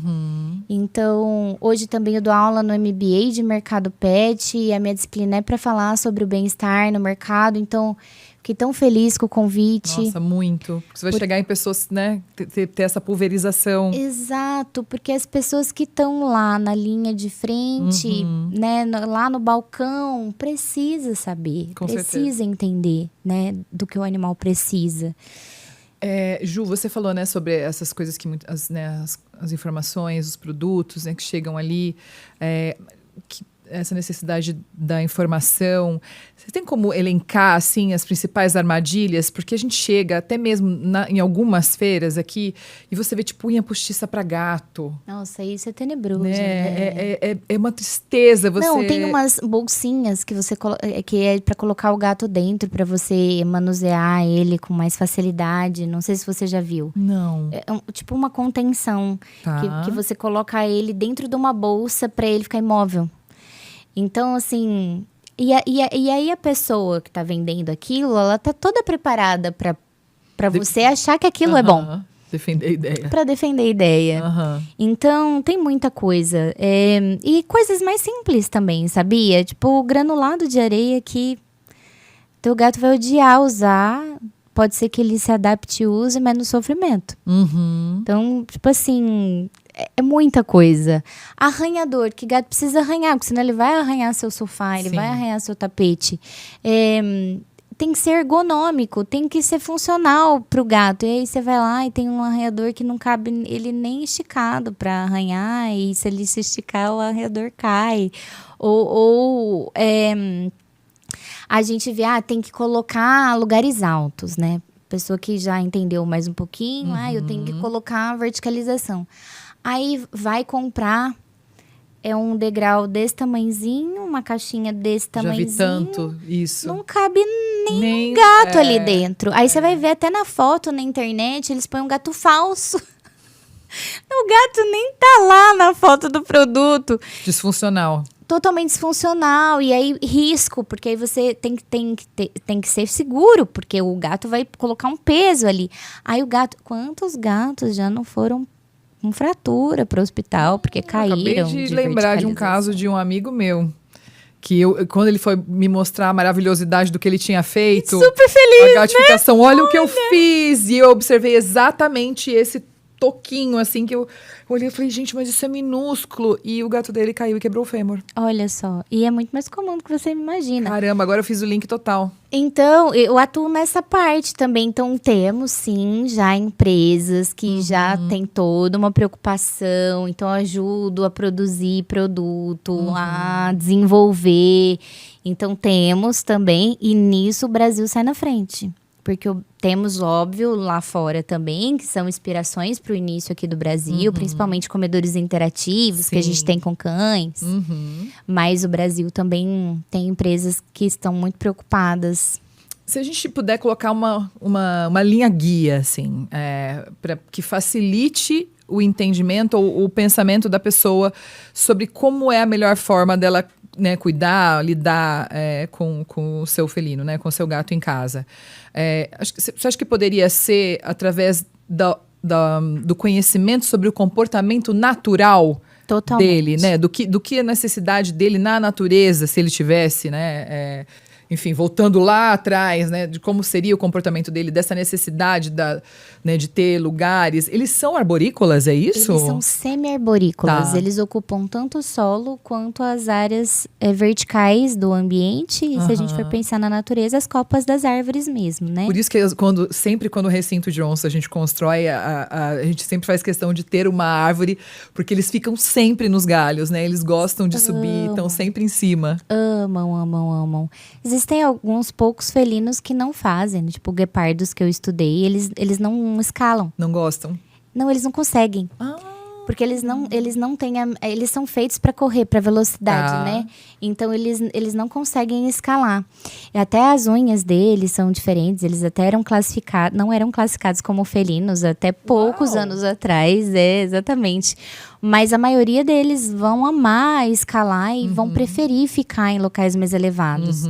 Então, hoje também eu dou aula no MBA de Mercado Pet e a minha disciplina é para falar sobre o bem-estar no mercado. Então, fiquei tão feliz com o convite. Nossa, muito. Porque você vai chegar em pessoas, né, ter essa pulverização. Exato, porque as pessoas que estão lá na linha de frente, né, lá no balcão, precisa saber, precisa entender, né, do que o animal precisa. Ju, você falou, né, sobre essas coisas que as informações, os produtos, né, que chegam ali, essa necessidade da informação. Você tem como elencar, assim, as principais armadilhas? Porque a gente chega até mesmo em algumas feiras aqui e você vê, tipo, unha postiça para gato. Nossa, isso é tenebroso. Né? É uma tristeza você... Não, tem umas bolsinhas que você que é para colocar o gato dentro, para você manusear ele com mais facilidade. Não sei se você já viu. Não. É tipo uma contenção, que você coloca ele dentro de uma bolsa para ele ficar imóvel. Então, assim... E aí a pessoa que tá vendendo aquilo, ela tá toda preparada pra você achar que aquilo é bom. Defender a ideia. Pra defender a ideia. Então, tem muita coisa. E coisas mais simples também, sabia? Tipo, o granulado de areia que teu gato vai odiar usar. Pode ser que ele se adapte e use, mas no sofrimento. Então, tipo assim... É muita coisa. Arranhador, que gato precisa arranhar, porque senão ele vai arranhar seu sofá, ele vai arranhar seu tapete. tem que ser ergonômico, tem que ser funcional pro gato. E aí você vai lá e tem um arranhador que não cabe ele nem esticado para arranhar, e se ele se esticar, o arranhador cai. A gente vê, tem que colocar lugares altos, né? Pessoa que já entendeu mais um pouquinho, eu tenho que colocar verticalização. Aí vai comprar um degrau desse tamanhozinho, uma caixinha desse tamanhozinho. Já vi tanto isso. Não cabe nem um gato ali dentro. Aí você vai ver até na foto na internet, eles põem um gato falso. O gato nem tá lá na foto do produto. Disfuncional. Totalmente disfuncional. E aí, risco, porque aí você tem que ser seguro, porque o gato vai colocar um peso ali. Aí quantos gatos já não foram com fratura para o hospital, porque caíram. Acabei de lembrar de um caso de um amigo meu, que quando ele foi me mostrar a maravilhosidade do que ele tinha feito, super feliz, a gratificação, olha o que eu fiz, e eu observei exatamente esse toquinho, assim, que eu olhei e falei, gente, mas isso é minúsculo. E o gato dele caiu e quebrou o fêmur. Olha só, e é muito mais comum do que você imagina. Caramba, agora eu fiz o link total. Então, eu atuo nessa parte também. Então, temos, sim, já empresas que já têm toda uma preocupação. Então, eu ajudo a produzir produto, a desenvolver. Então, temos também, e nisso o Brasil sai na frente. Porque temos, óbvio, lá fora também, que são inspirações para o início aqui do Brasil, principalmente comedores interativos, que a gente tem com cães. Mas o Brasil também tem empresas que estão muito preocupadas. Se a gente puder colocar uma linha guia, assim, para que facilite o entendimento ou o pensamento da pessoa sobre como é a melhor forma dela, né, cuidar, lidar com o seu felino, né, com o seu gato em casa. Você acha que poderia ser através do conhecimento sobre o comportamento natural dele, né? Do que a necessidade dele na natureza, se ele tivesse, né? Enfim, voltando lá atrás, né, de como seria o comportamento dele, dessa necessidade né, de ter lugares. Eles são arborícolas, é isso? Eles são semi-arborícolas. Tá. Eles ocupam tanto o solo quanto as áreas verticais do ambiente. E se a gente for pensar na natureza, as copas das árvores mesmo, né? Por isso que sempre quando o recinto de onça a gente constrói, a gente sempre faz questão de ter uma árvore, porque eles ficam sempre nos galhos, né? Eles gostam de subir, estão sempre em cima. Amam, amam, amam. Existem alguns poucos felinos que não fazem, tipo guepardos que eu estudei, eles não escalam. Não gostam? Não, eles não conseguem. Porque eles não têm eles são feitos para correr, para velocidade, né? Então eles não conseguem escalar. E até as unhas deles são diferentes, eles até não eram classificados como felinos até poucos anos atrás, exatamente. Mas a maioria deles vão amar escalar e vão preferir ficar em locais mais elevados.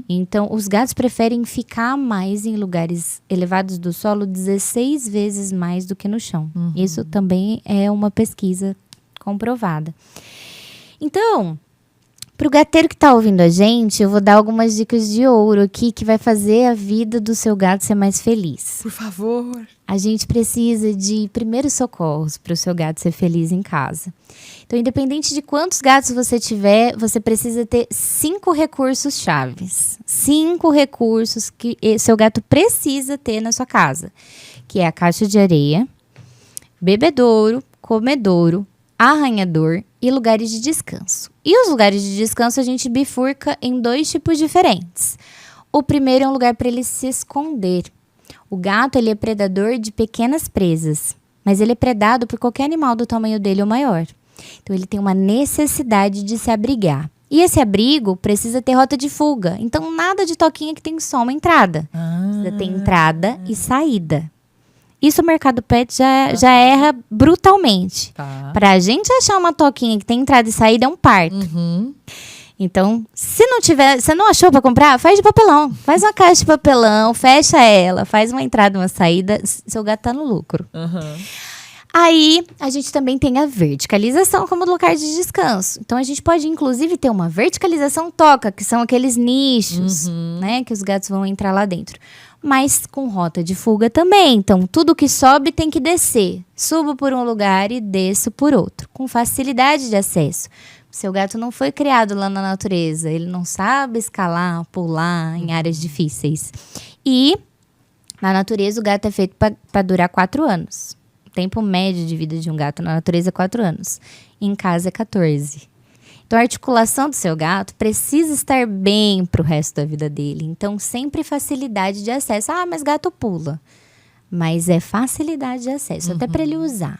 Então, os gatos preferem ficar mais em lugares elevados do solo 16 vezes mais do que no chão. Isso também é uma pesquisa comprovada. Então, para o gateiro que está ouvindo a gente, eu vou dar algumas dicas de ouro aqui que vai fazer a vida do seu gato ser mais feliz. Por favor. A gente precisa de primeiros socorros para o seu gato ser feliz em casa. Então, independente de quantos gatos você tiver, você precisa ter 5 recursos chaves. 5 recursos que seu gato precisa ter na sua casa. Que é a caixa de areia, bebedouro, comedouro, arranhador e lugares de descanso. E os lugares de descanso a gente bifurca em 2 tipos diferentes. O primeiro é um lugar para ele se esconder. O gato, ele é predador de pequenas presas, mas ele é predado por qualquer animal do tamanho dele ou maior. Então, ele tem uma necessidade de se abrigar. E esse abrigo precisa ter rota de fuga. Então, nada de toquinha que tem só uma entrada. Precisa ter entrada e saída. Isso o mercado pet já erra brutalmente. Para a gente achar uma toquinha que tem entrada e saída é um parto. Então, se não achou para comprar, faz de papelão. Faz uma caixa de papelão, fecha ela, faz uma entrada e uma saída, seu gato tá no lucro. Aí, a gente também tem a verticalização como lugar de descanso. Então, a gente pode, inclusive, ter uma verticalização toca, que são aqueles nichos, né? Que os gatos vão entrar lá dentro. Mas com rota de fuga também. Então, tudo que sobe tem que descer. Subo por um lugar e desço por outro. Com facilidade de acesso. Seu gato não foi criado lá na natureza. Ele não sabe escalar, pular em áreas difíceis. E na natureza o gato é feito para durar 4 anos. O tempo médio de vida de um gato na natureza é 4 anos. Em casa é 14. Então a articulação do seu gato precisa estar bem para o resto da vida dele. Então sempre facilidade de acesso. Ah, mas gato pula. Mas é facilidade de acesso, até para ele usar.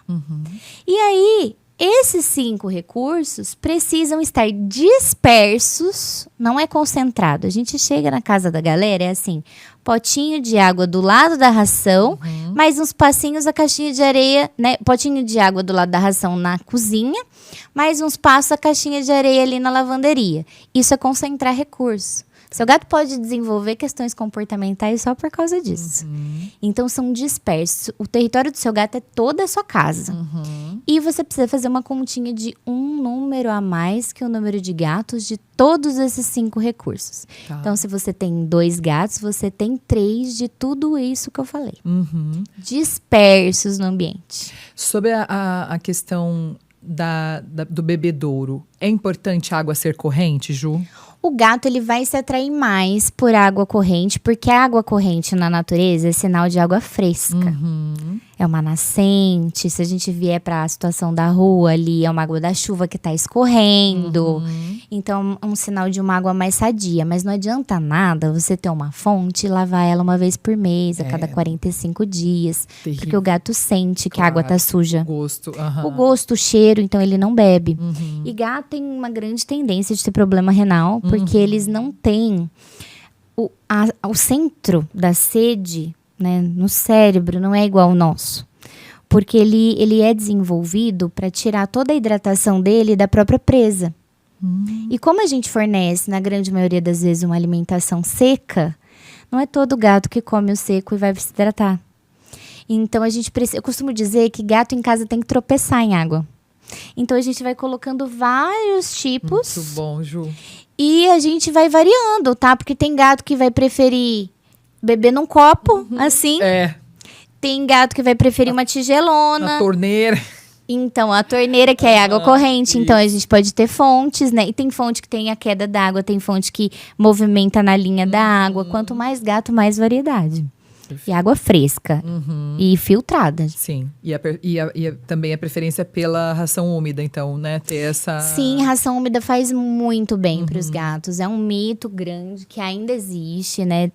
E aí, esses 5 recursos precisam estar dispersos, não é concentrado. A gente chega na casa da galera, é assim, potinho de água do lado da ração, mais uns passinhos a caixinha de areia, né? Potinho de água do lado da ração na cozinha, mais uns passos a caixinha de areia ali na lavanderia. Isso é concentrar recursos. Seu gato pode desenvolver questões comportamentais só por causa disso. Então, são dispersos. O território do seu gato é toda a sua casa. E você precisa fazer uma continha de um número a mais que o número de gatos de todos esses 5 recursos. Tá. Então, se você tem 2 gatos, você tem 3 de tudo isso que eu falei. Dispersos no ambiente. Sobre a questão do bebedouro, é importante a água ser corrente, Ju? O gato ele vai se atrair mais por água corrente, porque a água corrente na natureza é sinal de água fresca. É uma nascente. Se a gente vier para a situação da rua ali, é uma água da chuva que está escorrendo. Então, é um sinal de uma água mais sadia. Mas não adianta nada você ter uma fonte e lavar ela uma vez por mês, a cada 45 dias. Terrível. Porque o gato sente que a água está suja. O O gosto, o cheiro, então ele não bebe. E gato tem uma grande tendência de ter problema renal, porque eles não têm o centro da sede, né, no cérebro, não é igual ao nosso. Porque ele é desenvolvido para tirar toda a hidratação dele da própria presa. E como a gente fornece, na grande maioria das vezes, uma alimentação seca, não é todo gato que come o seco e vai se hidratar. Então, eu costumo dizer que gato em casa tem que tropeçar em água. Então, a gente vai colocando vários tipos. Muito bom, Ju. E a gente vai variando, tá? Porque tem gato que vai preferir beber num copo, assim. Tem gato que vai preferir uma tigelona. Na torneira. Então, a torneira que é água corrente. Então, a gente pode ter fontes, né? E tem fonte que tem a queda d'água, tem fonte que movimenta na linha da água. Quanto mais gato, mais variedade. E água fresca. E filtrada. Sim. E também a preferência pela ração úmida, então, né? Ter essa... Sim, ração úmida faz muito bem para os gatos. É um mito grande que ainda existe, né?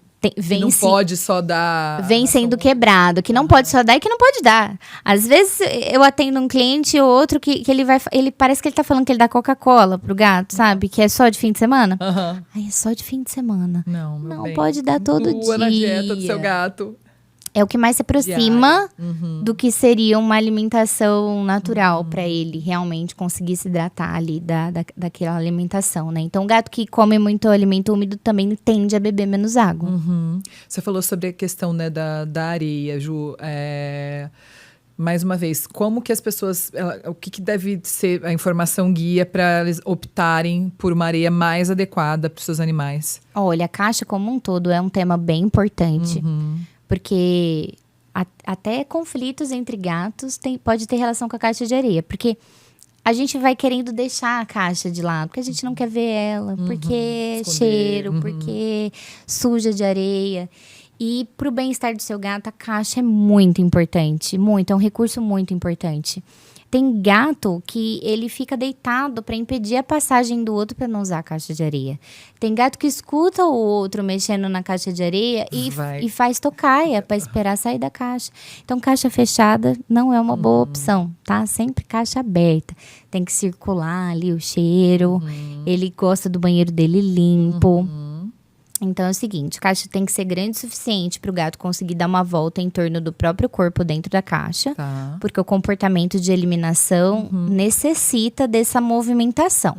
Não pode só dar... Vem sendo quebrado, que não pode só dar e que não pode dar. Às vezes, eu atendo um cliente ou outro que ele parece que ele tá falando que ele dá Coca-Cola pro gato, sabe? Que é só de fim de semana. Ai, é só de fim de semana. Não, pode dar todo dia. Na dieta do seu gato. É o que mais se aproxima do que seria uma alimentação natural para ele realmente conseguir se hidratar ali daquela alimentação, né? Então, o gato que come muito alimento úmido também tende a beber menos água. Você falou sobre a questão, né, da areia, Ju. Mais uma vez, como que as pessoas... o que deve ser a informação guia para eles optarem por uma areia mais adequada para os seus animais? Olha, a caixa como um todo é um tema bem importante. Porque até conflitos entre gatos pode ter relação com a caixa de areia. Porque a gente vai querendo deixar a caixa de lado. Porque a gente não quer ver ela. Porque esconder. cheiro, porque suja de areia. E pro bem-estar do seu gato, a caixa é muito importante. Muito, é um recurso muito importante. Tem gato que ele fica deitado para impedir a passagem do outro para não usar a caixa de areia. Tem gato que escuta o outro mexendo na caixa de areia e faz tocaia para esperar sair da caixa. Então, caixa fechada não é uma boa opção, tá? Sempre caixa aberta. Tem que circular ali o cheiro. Ele gosta do banheiro dele limpo. Então é o seguinte, a caixa tem que ser grande o suficiente para o gato conseguir dar uma volta em torno do próprio corpo dentro da caixa. Porque o comportamento de eliminação necessita dessa movimentação.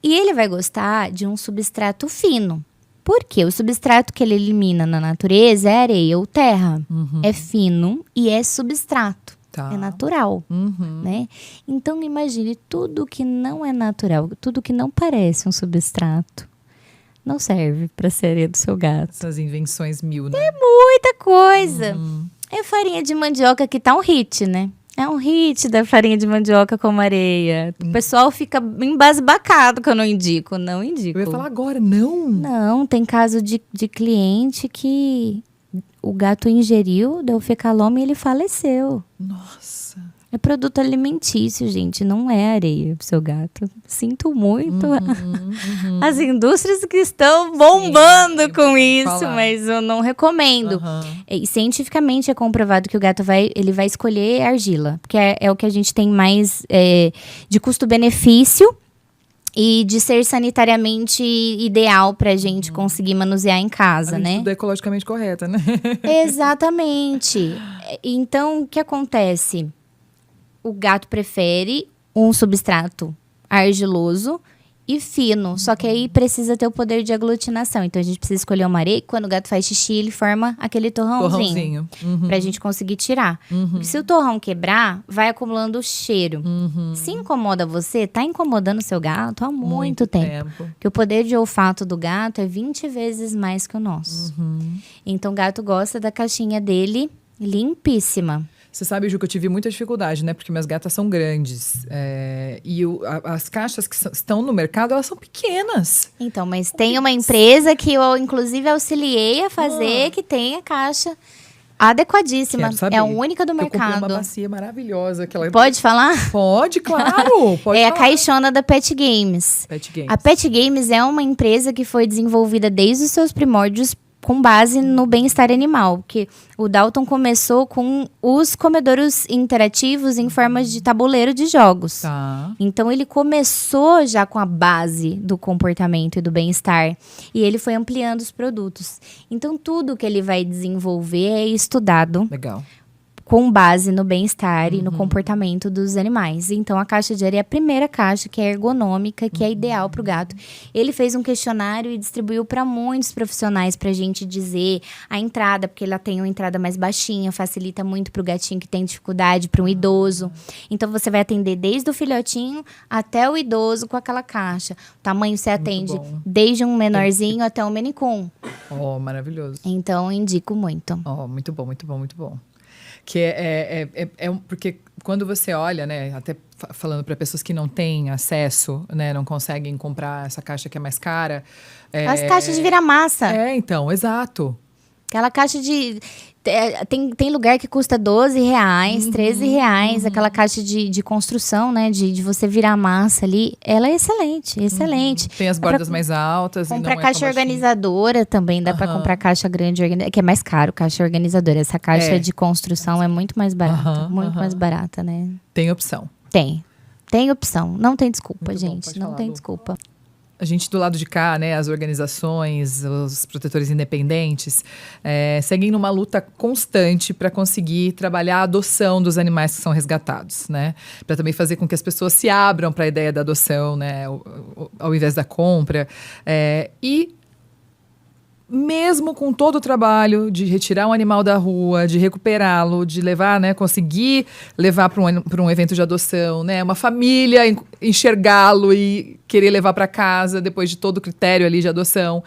E ele vai gostar de um substrato fino. Por quê? O substrato que ele elimina na natureza é areia ou terra. É fino e é substrato. É natural, né? Então imagine tudo que não é natural, tudo que não parece um substrato. Não serve para ser areia do seu gato. Essas invenções mil, né? É muita coisa. É farinha de mandioca que tá um hit, né? É um hit da farinha de mandioca com areia. O pessoal fica embasbacado que eu não indico. Não indico. Eu ia falar agora, não. Não, tem caso de cliente que o gato ingeriu, deu fecalome e ele faleceu. Nossa. É produto alimentício, gente, não é areia pro seu gato. Sinto muito. As indústrias que estão bombando com isso, mas eu não recomendo. E cientificamente é comprovado que o gato vai escolher argila, porque é o que a gente tem mais de custo-benefício e de ser sanitariamente ideal pra gente conseguir manusear em casa, Além de né? tudo é ecologicamente correta, né? Exatamente. Então, o que acontece? O gato prefere um substrato argiloso e fino. Só que aí precisa ter o poder de aglutinação. Então, a gente precisa escolher uma areia. Quando o gato faz xixi, ele forma aquele torrãozinho. Pra gente conseguir tirar. Porque se o torrão quebrar, vai acumulando cheiro. Se incomoda você, tá incomodando o seu gato há muito tempo. Porque o poder de olfato do gato é 20 vezes mais que o nosso. Então, o gato gosta da caixinha dele limpíssima. Você sabe, Ju, que eu tive muita dificuldade, né? Porque minhas gatas são grandes. E as caixas que estão no mercado, elas são pequenas. Então, mas tem uma empresa que eu, inclusive, auxiliei a fazer, que tem a caixa adequadíssima. Quero saber. É a única do mercado. Eu comprei uma bacia maravilhosa. Pode falar? Pode, claro. Pode a falar. caixona da Pet Games. Pet Games. A Pet Games é uma empresa que foi desenvolvida desde os seus primórdios com base no bem-estar animal, porque o Dalton começou com os comedouros interativos em formas de tabuleiro de jogos. Tá. Então, ele começou já com a base do comportamento e do bem-estar, e ele foi ampliando os produtos. Então, tudo que ele vai desenvolver é estudado. Legal. Com base no bem-estar e no comportamento dos animais. Então, a caixa de areia é a primeira caixa que é ergonômica, que é ideal para o gato. Ele fez um questionário e distribuiu para muitos profissionais para a gente dizer a entrada, porque ela tem uma entrada mais baixinha, facilita muito para o gatinho que tem dificuldade, para um idoso. Então, você vai atender desde o filhotinho até o idoso com aquela caixa. O tamanho você atende desde um menorzinho até um Maine Coon. Oh, maravilhoso. Então, indico muito. Oh, muito bom, muito bom, muito bom. Que porque quando você olha, né, até falando para pessoas que não têm acesso, né, não conseguem comprar essa caixa que é mais cara. As caixas de virar massa. Então, exato. Aquela caixa de... Tem lugar que custa R$12, R$13. Aquela caixa de construção, né? De você virar massa ali. Ela é excelente, excelente. Tem as bordas mais altas. Comprar caixa organizadora também. Dá pra comprar caixa grande, que é mais caro, caixa organizadora. Essa caixa de construção é muito mais barata. Muito mais barata, né? Tem opção. Tem opção. Não tem desculpa, Muito gente. bom, Não tem desculpa. A gente do lado de cá, né, as organizações, os protetores independentes, seguem numa luta constante para conseguir trabalhar a adoção dos animais que são resgatados, né? Para também fazer com que as pessoas se abram para a ideia da adoção, né, ao invés da compra. E mesmo com todo o trabalho de retirar um animal da rua, de recuperá-lo, de levar, né, conseguir levar para um evento de adoção, né, uma família enxergá-lo e querer levar para casa depois de todo o critério ali de adoção.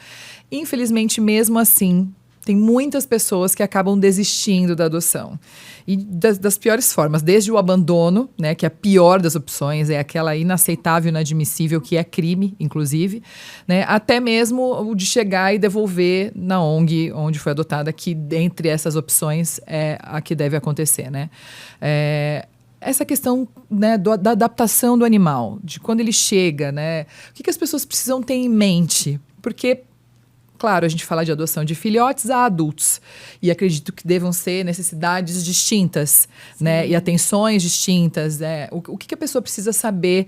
Infelizmente, mesmo assim, tem muitas pessoas que acabam desistindo da adoção. E das piores formas, desde o abandono, né, que é a pior das opções, é aquela inaceitável, inadmissível, que é crime, inclusive, né, até mesmo o de chegar e devolver na ONG onde foi adotada, que dentre essas opções é a que deve acontecer, né? Essa questão, né, da adaptação do animal, de quando ele chega, né? O que as pessoas precisam ter em mente? Porque claro, a gente fala de adoção de filhotes a adultos. E acredito que devam ser necessidades distintas, né? E atenções distintas. O que a pessoa precisa saber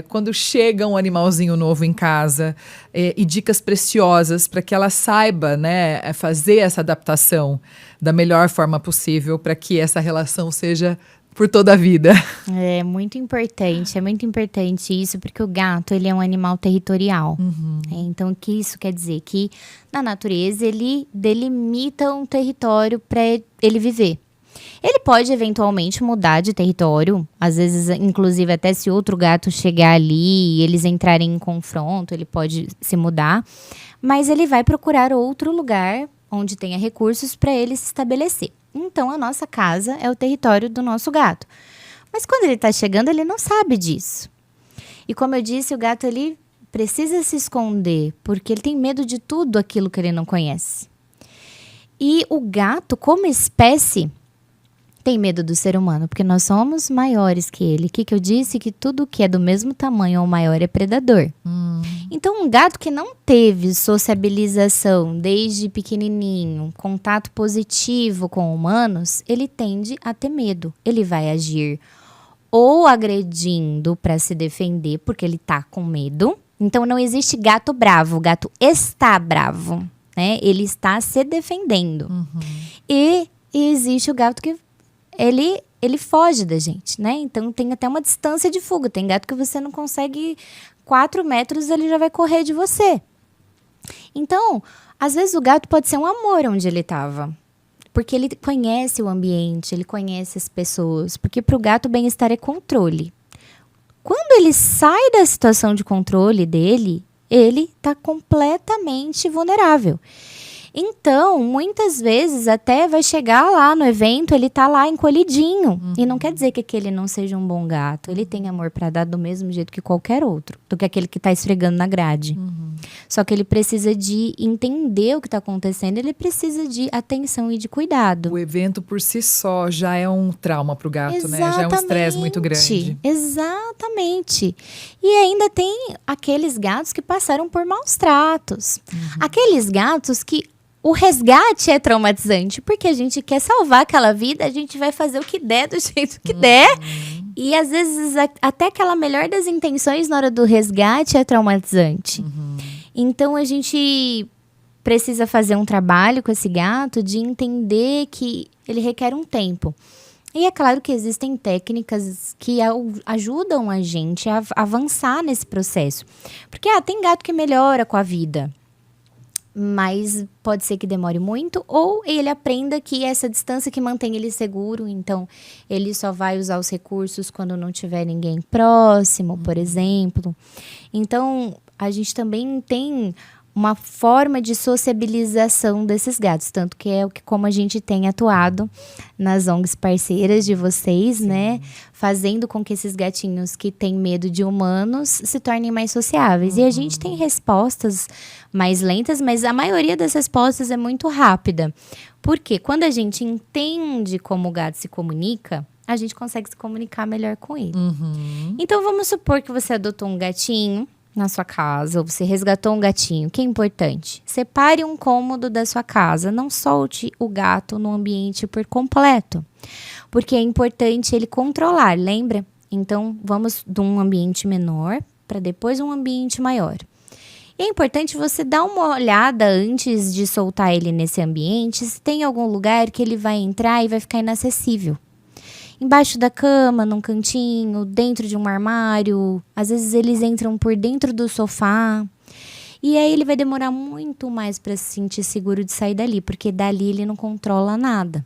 quando chega um animalzinho novo em casa e dicas preciosas para que ela saiba, né, fazer essa adaptação da melhor forma possível para que essa relação seja por toda a vida. É muito importante isso, porque o gato, ele é um animal territorial. Então, o que isso quer dizer? Que na natureza, ele delimita um território para ele viver. Ele pode, eventualmente, mudar de território, às vezes, inclusive, até se outro gato chegar ali e eles entrarem em confronto, ele pode se mudar, mas ele vai procurar outro lugar onde tenha recursos para ele se estabelecer. Então, a nossa casa é o território do nosso gato. Mas quando ele tá chegando, ele não sabe disso. E como eu disse, o gato, ele precisa se esconder, porque ele tem medo de tudo aquilo que ele não conhece. E o gato, como espécie, tem medo do ser humano, porque nós somos maiores que ele. O que eu disse? Que tudo que é do mesmo tamanho ou maior é predador. Então, um gato que não teve sociabilização desde pequenininho, contato positivo com humanos, ele tende a ter medo. Ele vai agir ou agredindo para se defender, porque ele tá com medo. Então, não existe gato bravo. O gato está bravo, né? Ele está se defendendo. E existe o gato que ele foge da gente, né? Então, tem até uma distância de fuga. Tem gato que você não consegue 4 metros, ele já vai correr de você. Então, às vezes o gato pode ser um amor onde ele estava. Porque ele conhece o ambiente, ele conhece as pessoas. Porque para o gato, o bem-estar é controle. Quando ele sai da situação de controle dele, ele está completamente vulnerável. Então, muitas vezes, até vai chegar lá no evento, ele tá lá encolhidinho. E não quer dizer que aquele não seja um bom gato. Ele tem amor para dar do mesmo jeito que qualquer outro. Do que aquele que tá esfregando na grade. Só que ele precisa de entender o que tá acontecendo. Ele precisa de atenção e de cuidado. O evento por si só já é um trauma pro gato, né? Já é um estresse muito grande. Exatamente. E ainda tem aqueles gatos que passaram por maus tratos. Aqueles gatos que o resgate é traumatizante, porque a gente quer salvar aquela vida, a gente vai fazer o que der, do jeito que der. E às vezes até aquela melhor das intenções na hora do resgate é traumatizante. Então a gente precisa fazer um trabalho com esse gato de entender que ele requer um tempo. E é claro que existem técnicas que ajudam a gente a avançar nesse processo. Porque tem gato que melhora com a vida. Mas pode ser que demore muito, ou ele aprenda que essa distância que mantém ele seguro, então ele só vai usar os recursos quando não tiver ninguém próximo, por exemplo. Então, a gente também tem uma forma de sociabilização desses gatos, tanto que é como a gente tem atuado nas ONGs parceiras de vocês, né? Fazendo com que esses gatinhos que têm medo de humanos se tornem mais sociáveis. E a gente tem respostas mais lentas, mas a maioria das respostas é muito rápida. Porque quando a gente entende como o gato se comunica, a gente consegue se comunicar melhor com ele. Então, vamos supor que você adotou um gatinho na sua casa, ou você resgatou um gatinho. O que é importante? Separe um cômodo da sua casa. Não solte o gato no ambiente por completo. Porque é importante ele controlar, lembra? Então, vamos de um ambiente menor para depois um ambiente maior. E é importante você dar uma olhada antes de soltar ele nesse ambiente, se tem algum lugar que ele vai entrar e vai ficar inacessível. Embaixo da cama, num cantinho, dentro de um armário. Às vezes eles entram por dentro do sofá. E aí ele vai demorar muito mais para se sentir seguro de sair dali, porque dali ele não controla nada.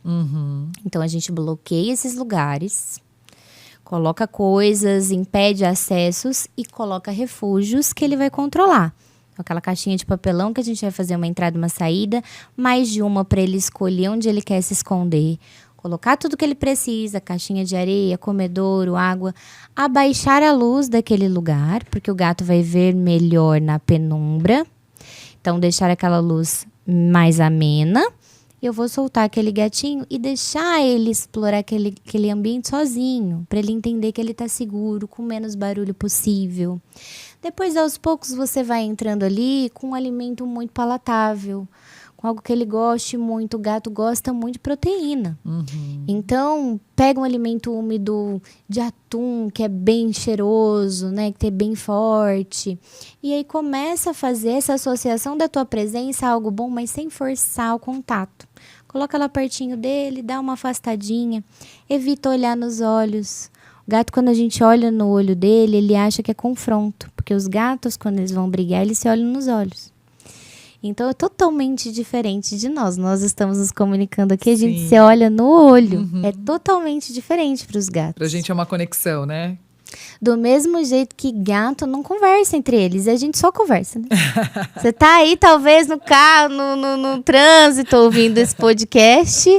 Então a gente bloqueia esses lugares, coloca coisas, impede acessos e coloca refúgios que ele vai controlar. Aquela caixinha de papelão que a gente vai fazer uma entrada e uma saída, mais de uma para ele escolher onde ele quer se esconder. Colocar tudo que ele precisa, caixinha de areia, comedouro, água. Abaixar a luz daquele lugar, porque o gato vai ver melhor na penumbra. Então, deixar aquela luz mais amena. Eu vou soltar aquele gatinho e deixar ele explorar aquele ambiente sozinho. Para ele entender que ele está seguro, com menos barulho possível. Depois, aos poucos, você vai entrando ali com um alimento muito palatável. Com algo que ele goste muito. O gato gosta muito de proteína. Então, pega um alimento úmido de atum, que é bem cheiroso, né? Que é bem forte. E aí começa a fazer essa associação da tua presença a algo bom, mas sem forçar o contato. Coloca lá pertinho dele, dá uma afastadinha. Evita olhar nos olhos. O gato, quando a gente olha no olho dele, ele acha que é confronto. Porque os gatos, quando eles vão brigar, eles se olham nos olhos. Então, é totalmente diferente de nós. Nós estamos nos comunicando aqui, a gente se olha no olho. É totalmente diferente para os gatos. Pra gente é uma conexão, né? Do mesmo jeito que gato não conversa entre eles. A gente só conversa, né? Você tá aí, talvez, no carro, no trânsito, ouvindo esse podcast.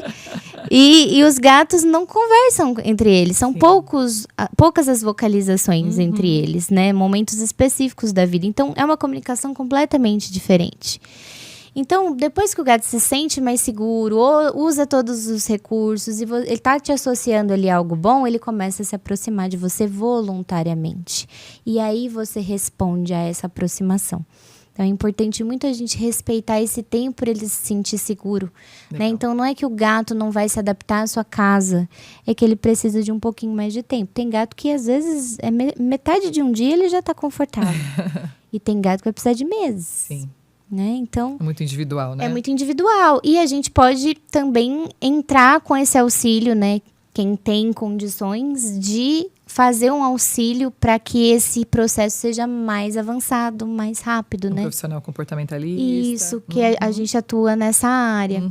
E os gatos não conversam entre eles. São poucas as vocalizações entre eles, né? Momentos específicos da vida. Então, é uma comunicação completamente diferente. Então, depois que o gato se sente mais seguro, ou usa todos os recursos, e ele tá te associando ali a algo bom, ele começa a se aproximar de você voluntariamente. E aí você responde a essa aproximação. Então, é importante muito a gente respeitar esse tempo para ele se sentir seguro. Né? Então, não é que o gato não vai se adaptar à sua casa, é que ele precisa de um pouquinho mais de tempo. Tem gato que, às vezes, metade de um dia ele já está confortável. E tem gato que vai precisar de meses. Sim. Né? Então, é muito individual, né? É muito individual. E a gente pode também entrar com esse auxílio, né? Quem tem condições de fazer um auxílio para que esse processo seja mais avançado, mais rápido, né? Profissional comportamentalista. Isso, que a gente atua nessa área.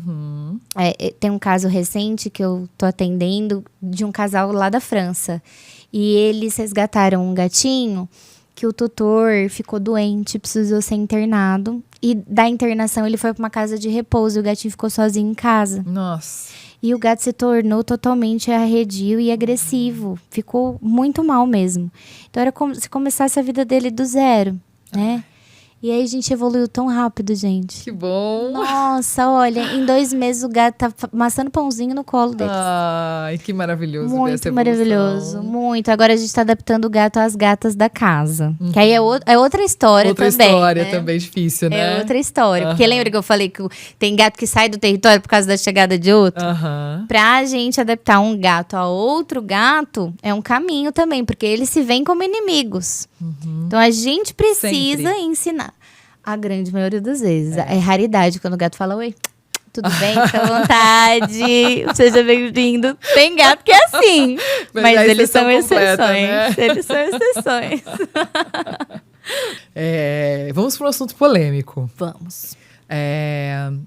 Tem um caso recente que eu tô atendendo de um casal lá da França. E eles resgataram um gatinho que o tutor ficou doente, precisou ser internado. E da internação ele foi para uma casa de repouso e o gatinho ficou sozinho em casa. Nossa. E o gato se tornou totalmente arredio e agressivo. Ficou muito mal mesmo. Então era como se começasse a vida dele do zero, né? E aí a gente evoluiu tão rápido, gente. Que bom! Nossa, olha, em 2 meses o gato tá amassando pãozinho no colo deles. Ai, que maravilhoso. Muito maravilhoso, muito. Agora a gente tá adaptando o gato às gatas da casa. Que aí é outra história também. Outra história né? também difícil, né? É outra história. Porque lembra que eu falei que tem gato que sai do território por causa da chegada de outro? Pra gente adaptar um gato a outro gato, é um caminho também. Porque eles se veem como inimigos. Então a gente precisa ensinar. A grande maioria das vezes. É raridade quando o gato fala, oi, tudo bem? Fica à vontade. Seja bem-vindo. Tem gato que é assim. Mas eles são exceções. Né? Eles são exceções. Vamos para um assunto polêmico. Vamos.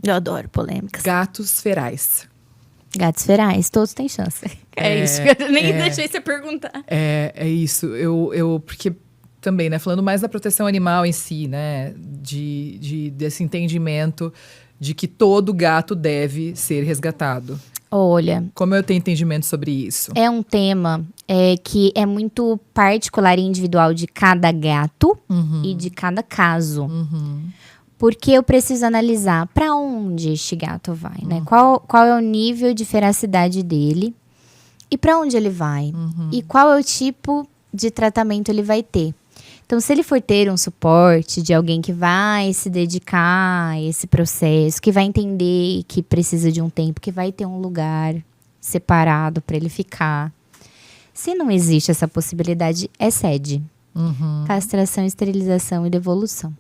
Eu adoro polêmicas. Gatos ferais. Gatos ferais, todos têm chance. É isso. Eu nem deixei você perguntar. É isso. Porque também, né? Falando mais da proteção animal em si, né? Desse entendimento de que todo gato deve ser resgatado. Olha... Como eu tenho entendimento sobre isso? É um tema que é muito particular e individual de cada gato e de cada caso. Porque eu preciso analisar para onde este gato vai, né? Qual é o nível de feracidade dele e para onde ele vai. E qual é o tipo de tratamento ele vai ter. Então, se ele for ter um suporte de alguém que vai se dedicar a esse processo, que vai entender que precisa de um tempo, que vai ter um lugar separado para ele ficar. Se não existe essa possibilidade, é SED. Castração, esterilização e devolução.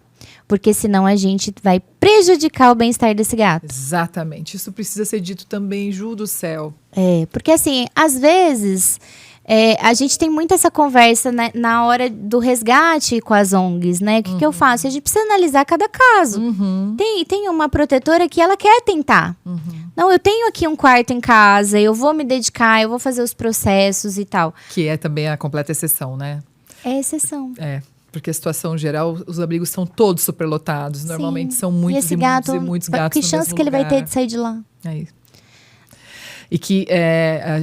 Porque senão a gente vai prejudicar o bem-estar desse gato. Exatamente. Isso precisa ser dito também, Ju do céu. Porque assim, às vezes... a gente tem muito essa conversa, né, na hora do resgate com as ONGs, né? O que eu faço? A gente precisa analisar cada caso. Tem uma protetora que ela quer tentar. Não, eu tenho aqui um quarto em casa, eu vou me dedicar, eu vou fazer os processos e tal. Que é também a completa exceção, né? É exceção. Porque a situação geral, os abrigos são todos superlotados. Normalmente são muitos e muitos gatos que chance que ele vai ter de sair de lá? É isso. E que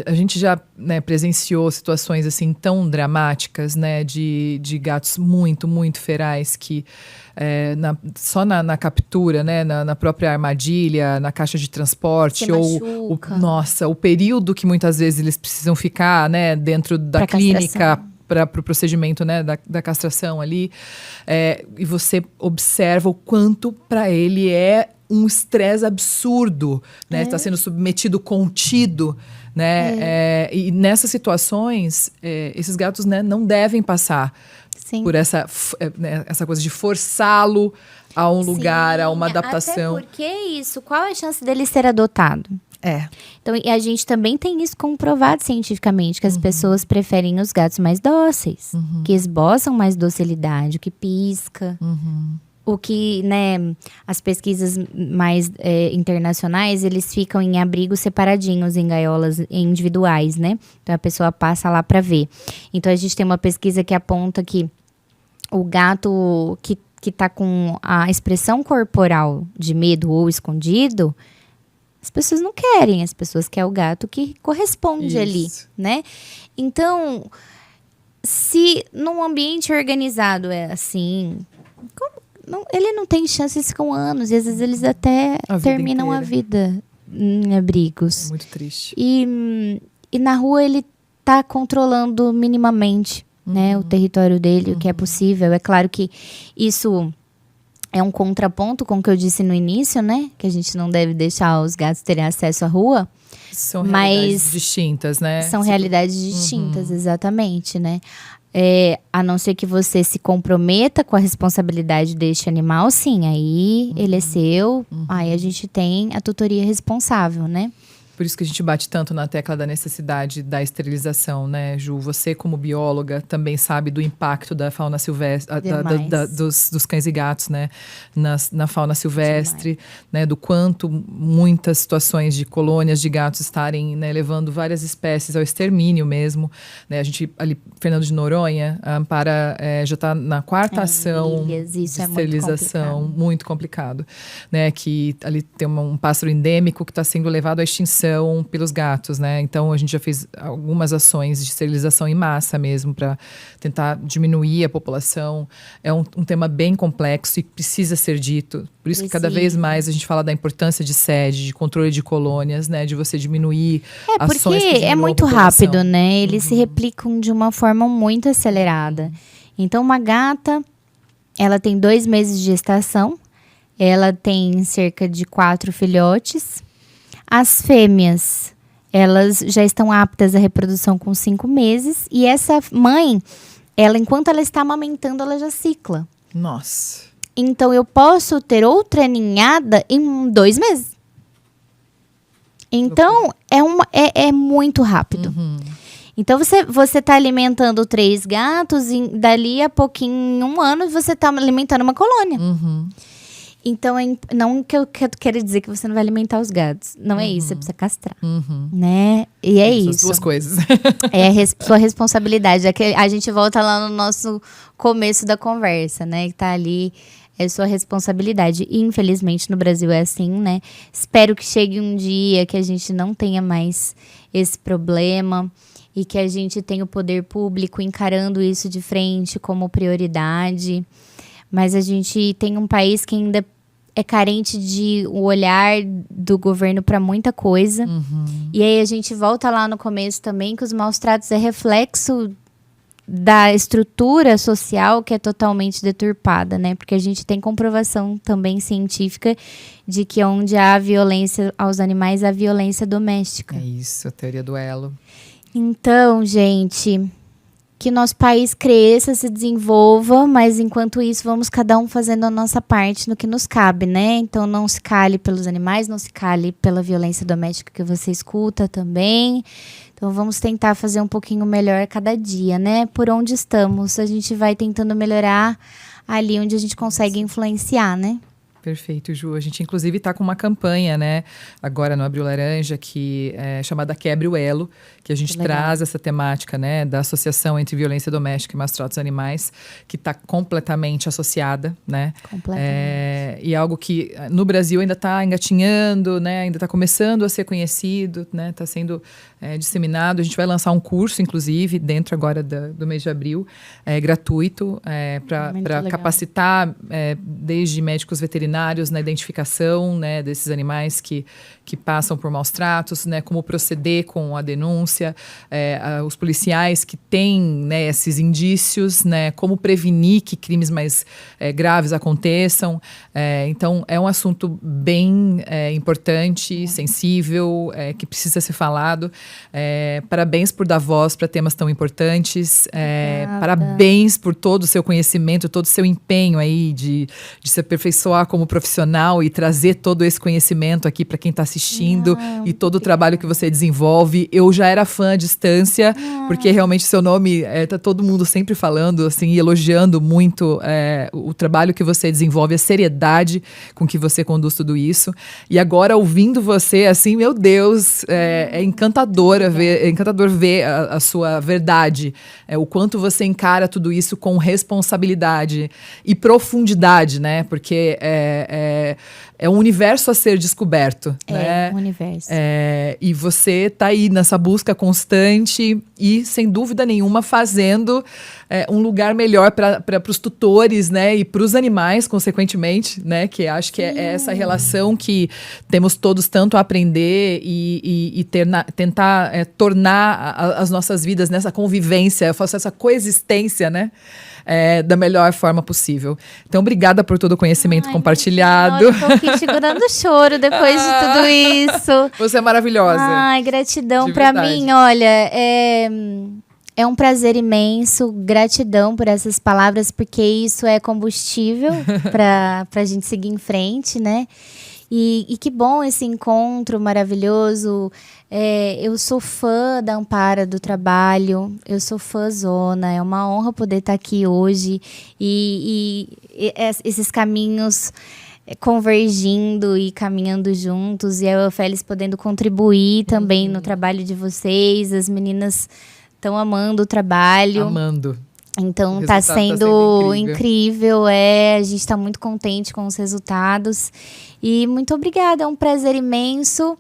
a gente já, né, presenciou situações assim tão dramáticas, né, de gatos muito, muito ferais que só na captura, né, na própria armadilha, na caixa de transporte, o período que muitas vezes eles precisam ficar, né, dentro da clínica para o procedimento, né, da castração ali, e você observa o quanto para ele é um estresse absurdo, né? Está sendo submetido, contido, né? E nessas situações, esses gatos, né, não devem passar por essa coisa de forçá-lo a um lugar, a uma adaptação. Até porque isso, qual é a chance dele ser adotado? Então, e a gente também tem isso comprovado cientificamente, que as pessoas preferem os gatos mais dóceis, que esboçam mais docilidade, o que pisca. O que, né, as pesquisas mais internacionais, eles ficam em abrigos separadinhos, em gaiolas individuais, né? Então, a pessoa passa lá para ver. Então, a gente tem uma pesquisa que aponta que o gato que tá com a expressão corporal de medo ou escondido as pessoas não querem, as pessoas querem o gato que corresponde ali, né? Então, se num ambiente organizado é assim, ele não tem chance, eles ficam anos, e às vezes eles até terminam a vida em abrigos. É muito triste. E na rua ele tá controlando minimamente, né, o território dele, o que é possível. É claro que isso é um contraponto com o que eu disse no início, né? Que a gente não deve deixar os gatos terem acesso à rua. São realidades distintas, né? São realidades distintas, exatamente, né? A não ser que você se comprometa com a responsabilidade deste animal, sim, aí ele é seu, aí a gente tem a tutoria responsável, né? Por isso que a gente bate tanto na tecla da necessidade da esterilização, né, Ju? Você, como bióloga, também sabe do impacto da fauna silvestre, dos cães e gatos, né, na fauna silvestre, né, do quanto muitas situações de colônias de gatos estarem, né, levando várias espécies ao extermínio mesmo. Né? A gente, ali, Fernando de Noronha, a Ampara já está na 4ª ação de esterilização, muito complicado. Né? Que ali tem um pássaro endêmico que está sendo levado à extinção pelos gatos, né? Então a gente já fez algumas ações de esterilização em massa mesmo para tentar diminuir a população. É um tema bem complexo e precisa ser dito. Por isso que cada vez mais a gente fala da importância de sede, de controle de colônias, né? De você diminuir ações que porque é muito rápido, né? Eles se replicam de uma forma muito acelerada. Então uma gata, ela tem 2 meses de gestação, ela tem cerca de 4 filhotes. As fêmeas, elas já estão aptas à reprodução com 5 meses. E essa mãe, enquanto ela está amamentando, ela já cicla. Nossa. Então, eu posso ter outra ninhada em 2 meses. Então, é muito rápido. Então, você está alimentando 3 gatos e dali a pouquinho, em 1 ano, você está alimentando uma colônia. Então, não que eu quero dizer que você não vai alimentar os gatos. Não é isso, você precisa castrar. Né? E é isso. As 2 coisas. Sua responsabilidade. A gente volta lá no nosso começo da conversa, né? Que tá ali, é sua responsabilidade. E, infelizmente, no Brasil é assim, né? Espero que chegue um dia que a gente não tenha mais esse problema e que a gente tenha o poder público encarando isso de frente como prioridade. Mas a gente tem um país que ainda é carente de o olhar do governo para muita coisa. E aí a gente volta lá no começo também, que os maus tratos é reflexo da estrutura social que é totalmente deturpada, né? Porque a gente tem comprovação também científica de que onde há violência aos animais, há violência doméstica. É isso, a teoria do elo. Então, gente, que nosso país cresça, se desenvolva, mas enquanto isso vamos cada um fazendo a nossa parte no que nos cabe, né? Então não se cale pelos animais, não se cale pela violência doméstica que você escuta também. Então vamos tentar fazer um pouquinho melhor cada dia, né? Por onde estamos, a gente vai tentando melhorar ali onde a gente consegue influenciar, né? Perfeito, Ju. A gente, inclusive, está com uma campanha, né, agora no Abril Laranja, que é chamada Quebre o Elo, que a gente traz essa temática, né, da associação entre violência doméstica e maus tratos animais, que está completamente associada, né? Completamente. E algo que no Brasil ainda está engatinhando, né, ainda está começando a ser conhecido, né, está sendo disseminado. A gente vai lançar um curso, inclusive, dentro agora do mês de abril, gratuito, para capacitar desde médicos veterinários na identificação, né, desses animais que passam por maus tratos, né, como proceder com a denúncia, os policiais que têm, né, esses indícios, né, como prevenir que crimes mais graves aconteçam. Então, é um assunto bem importante, sensível, que precisa ser falado. Parabéns por dar voz para temas tão importantes. Parabéns por todo o seu conhecimento, todo o seu empenho aí de se aperfeiçoar como profissional e trazer todo esse conhecimento aqui para quem está assistindo e todo o trabalho que você desenvolve. Eu já era fã à distância, porque realmente seu nome tá todo mundo sempre falando, assim, elogiando muito o trabalho que você desenvolve, a seriedade com que você conduz tudo isso. E agora, ouvindo você, assim, meu Deus, é encantador ver a sua verdade, o quanto você encara tudo isso com responsabilidade e profundidade, né? Porque é um universo a ser descoberto, né? Um universo. E você tá aí nessa busca constante e, sem dúvida nenhuma, fazendo um lugar melhor para os tutores, né? E para os animais, consequentemente, né? Que acho que é essa relação que temos todos tanto a aprender e tentar tornar as nossas vidas nessa convivência, eu faço essa coexistência, né? Da melhor forma possível. Então, obrigada por todo o conhecimento compartilhado. Eu tô aqui segurando o choro depois de tudo isso. Você é maravilhosa. Ai, gratidão. Pra verdade. mim, olha, é um prazer imenso. Gratidão por essas palavras, porque isso é combustível pra gente seguir em frente, né? E que bom esse encontro maravilhoso. Eu sou fã da Ampara, do trabalho. Eu sou fãzona. É uma honra poder estar aqui hoje. E esses caminhos convergindo e caminhando juntos. E a Eufélis podendo contribuir também no trabalho de vocês. As meninas estão amando o trabalho. Amando. Então tá sendo incrível. A gente tá muito contente com os resultados. E muito obrigada, é um prazer imenso.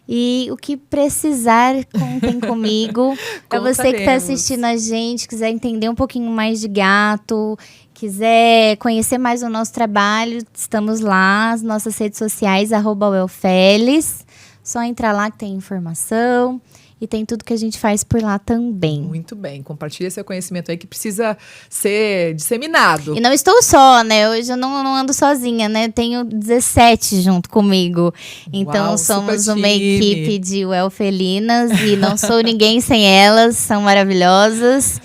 E o que precisar, contem comigo. Para você que tá assistindo a gente, quiser entender um pouquinho mais de gato, quiser conhecer mais o nosso trabalho, estamos lá, as nossas redes sociais, @Eufélis. Só entrar lá que tem informação. E tem tudo que a gente faz por lá também. Muito bem. Compartilha seu conhecimento aí que precisa ser disseminado. E não estou só, né? Hoje eu não ando sozinha, né? Tenho 17 junto comigo. Então, somos uma equipe de Eufelinas. E não sou ninguém sem elas. São maravilhosas.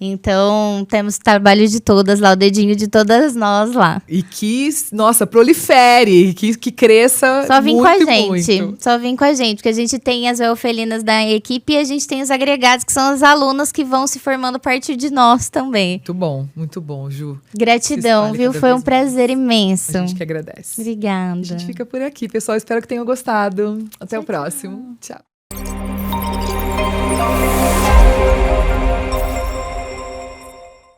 Então, temos trabalho de todas lá, o dedinho de todas nós lá. E que, nossa, prolifere, que cresça. Só vem muito, com a gente. Muito. Só vem com a gente, porque a gente tem as Eufelinas da equipe e a gente tem os agregados, que são as alunas que vão se formando a partir de nós também. Muito bom, Ju. Gratidão, viu? Foi um prazer imenso. A gente que agradece. Obrigada. A gente fica por aqui, pessoal. Espero que tenham gostado. Até o próximo. Tchau.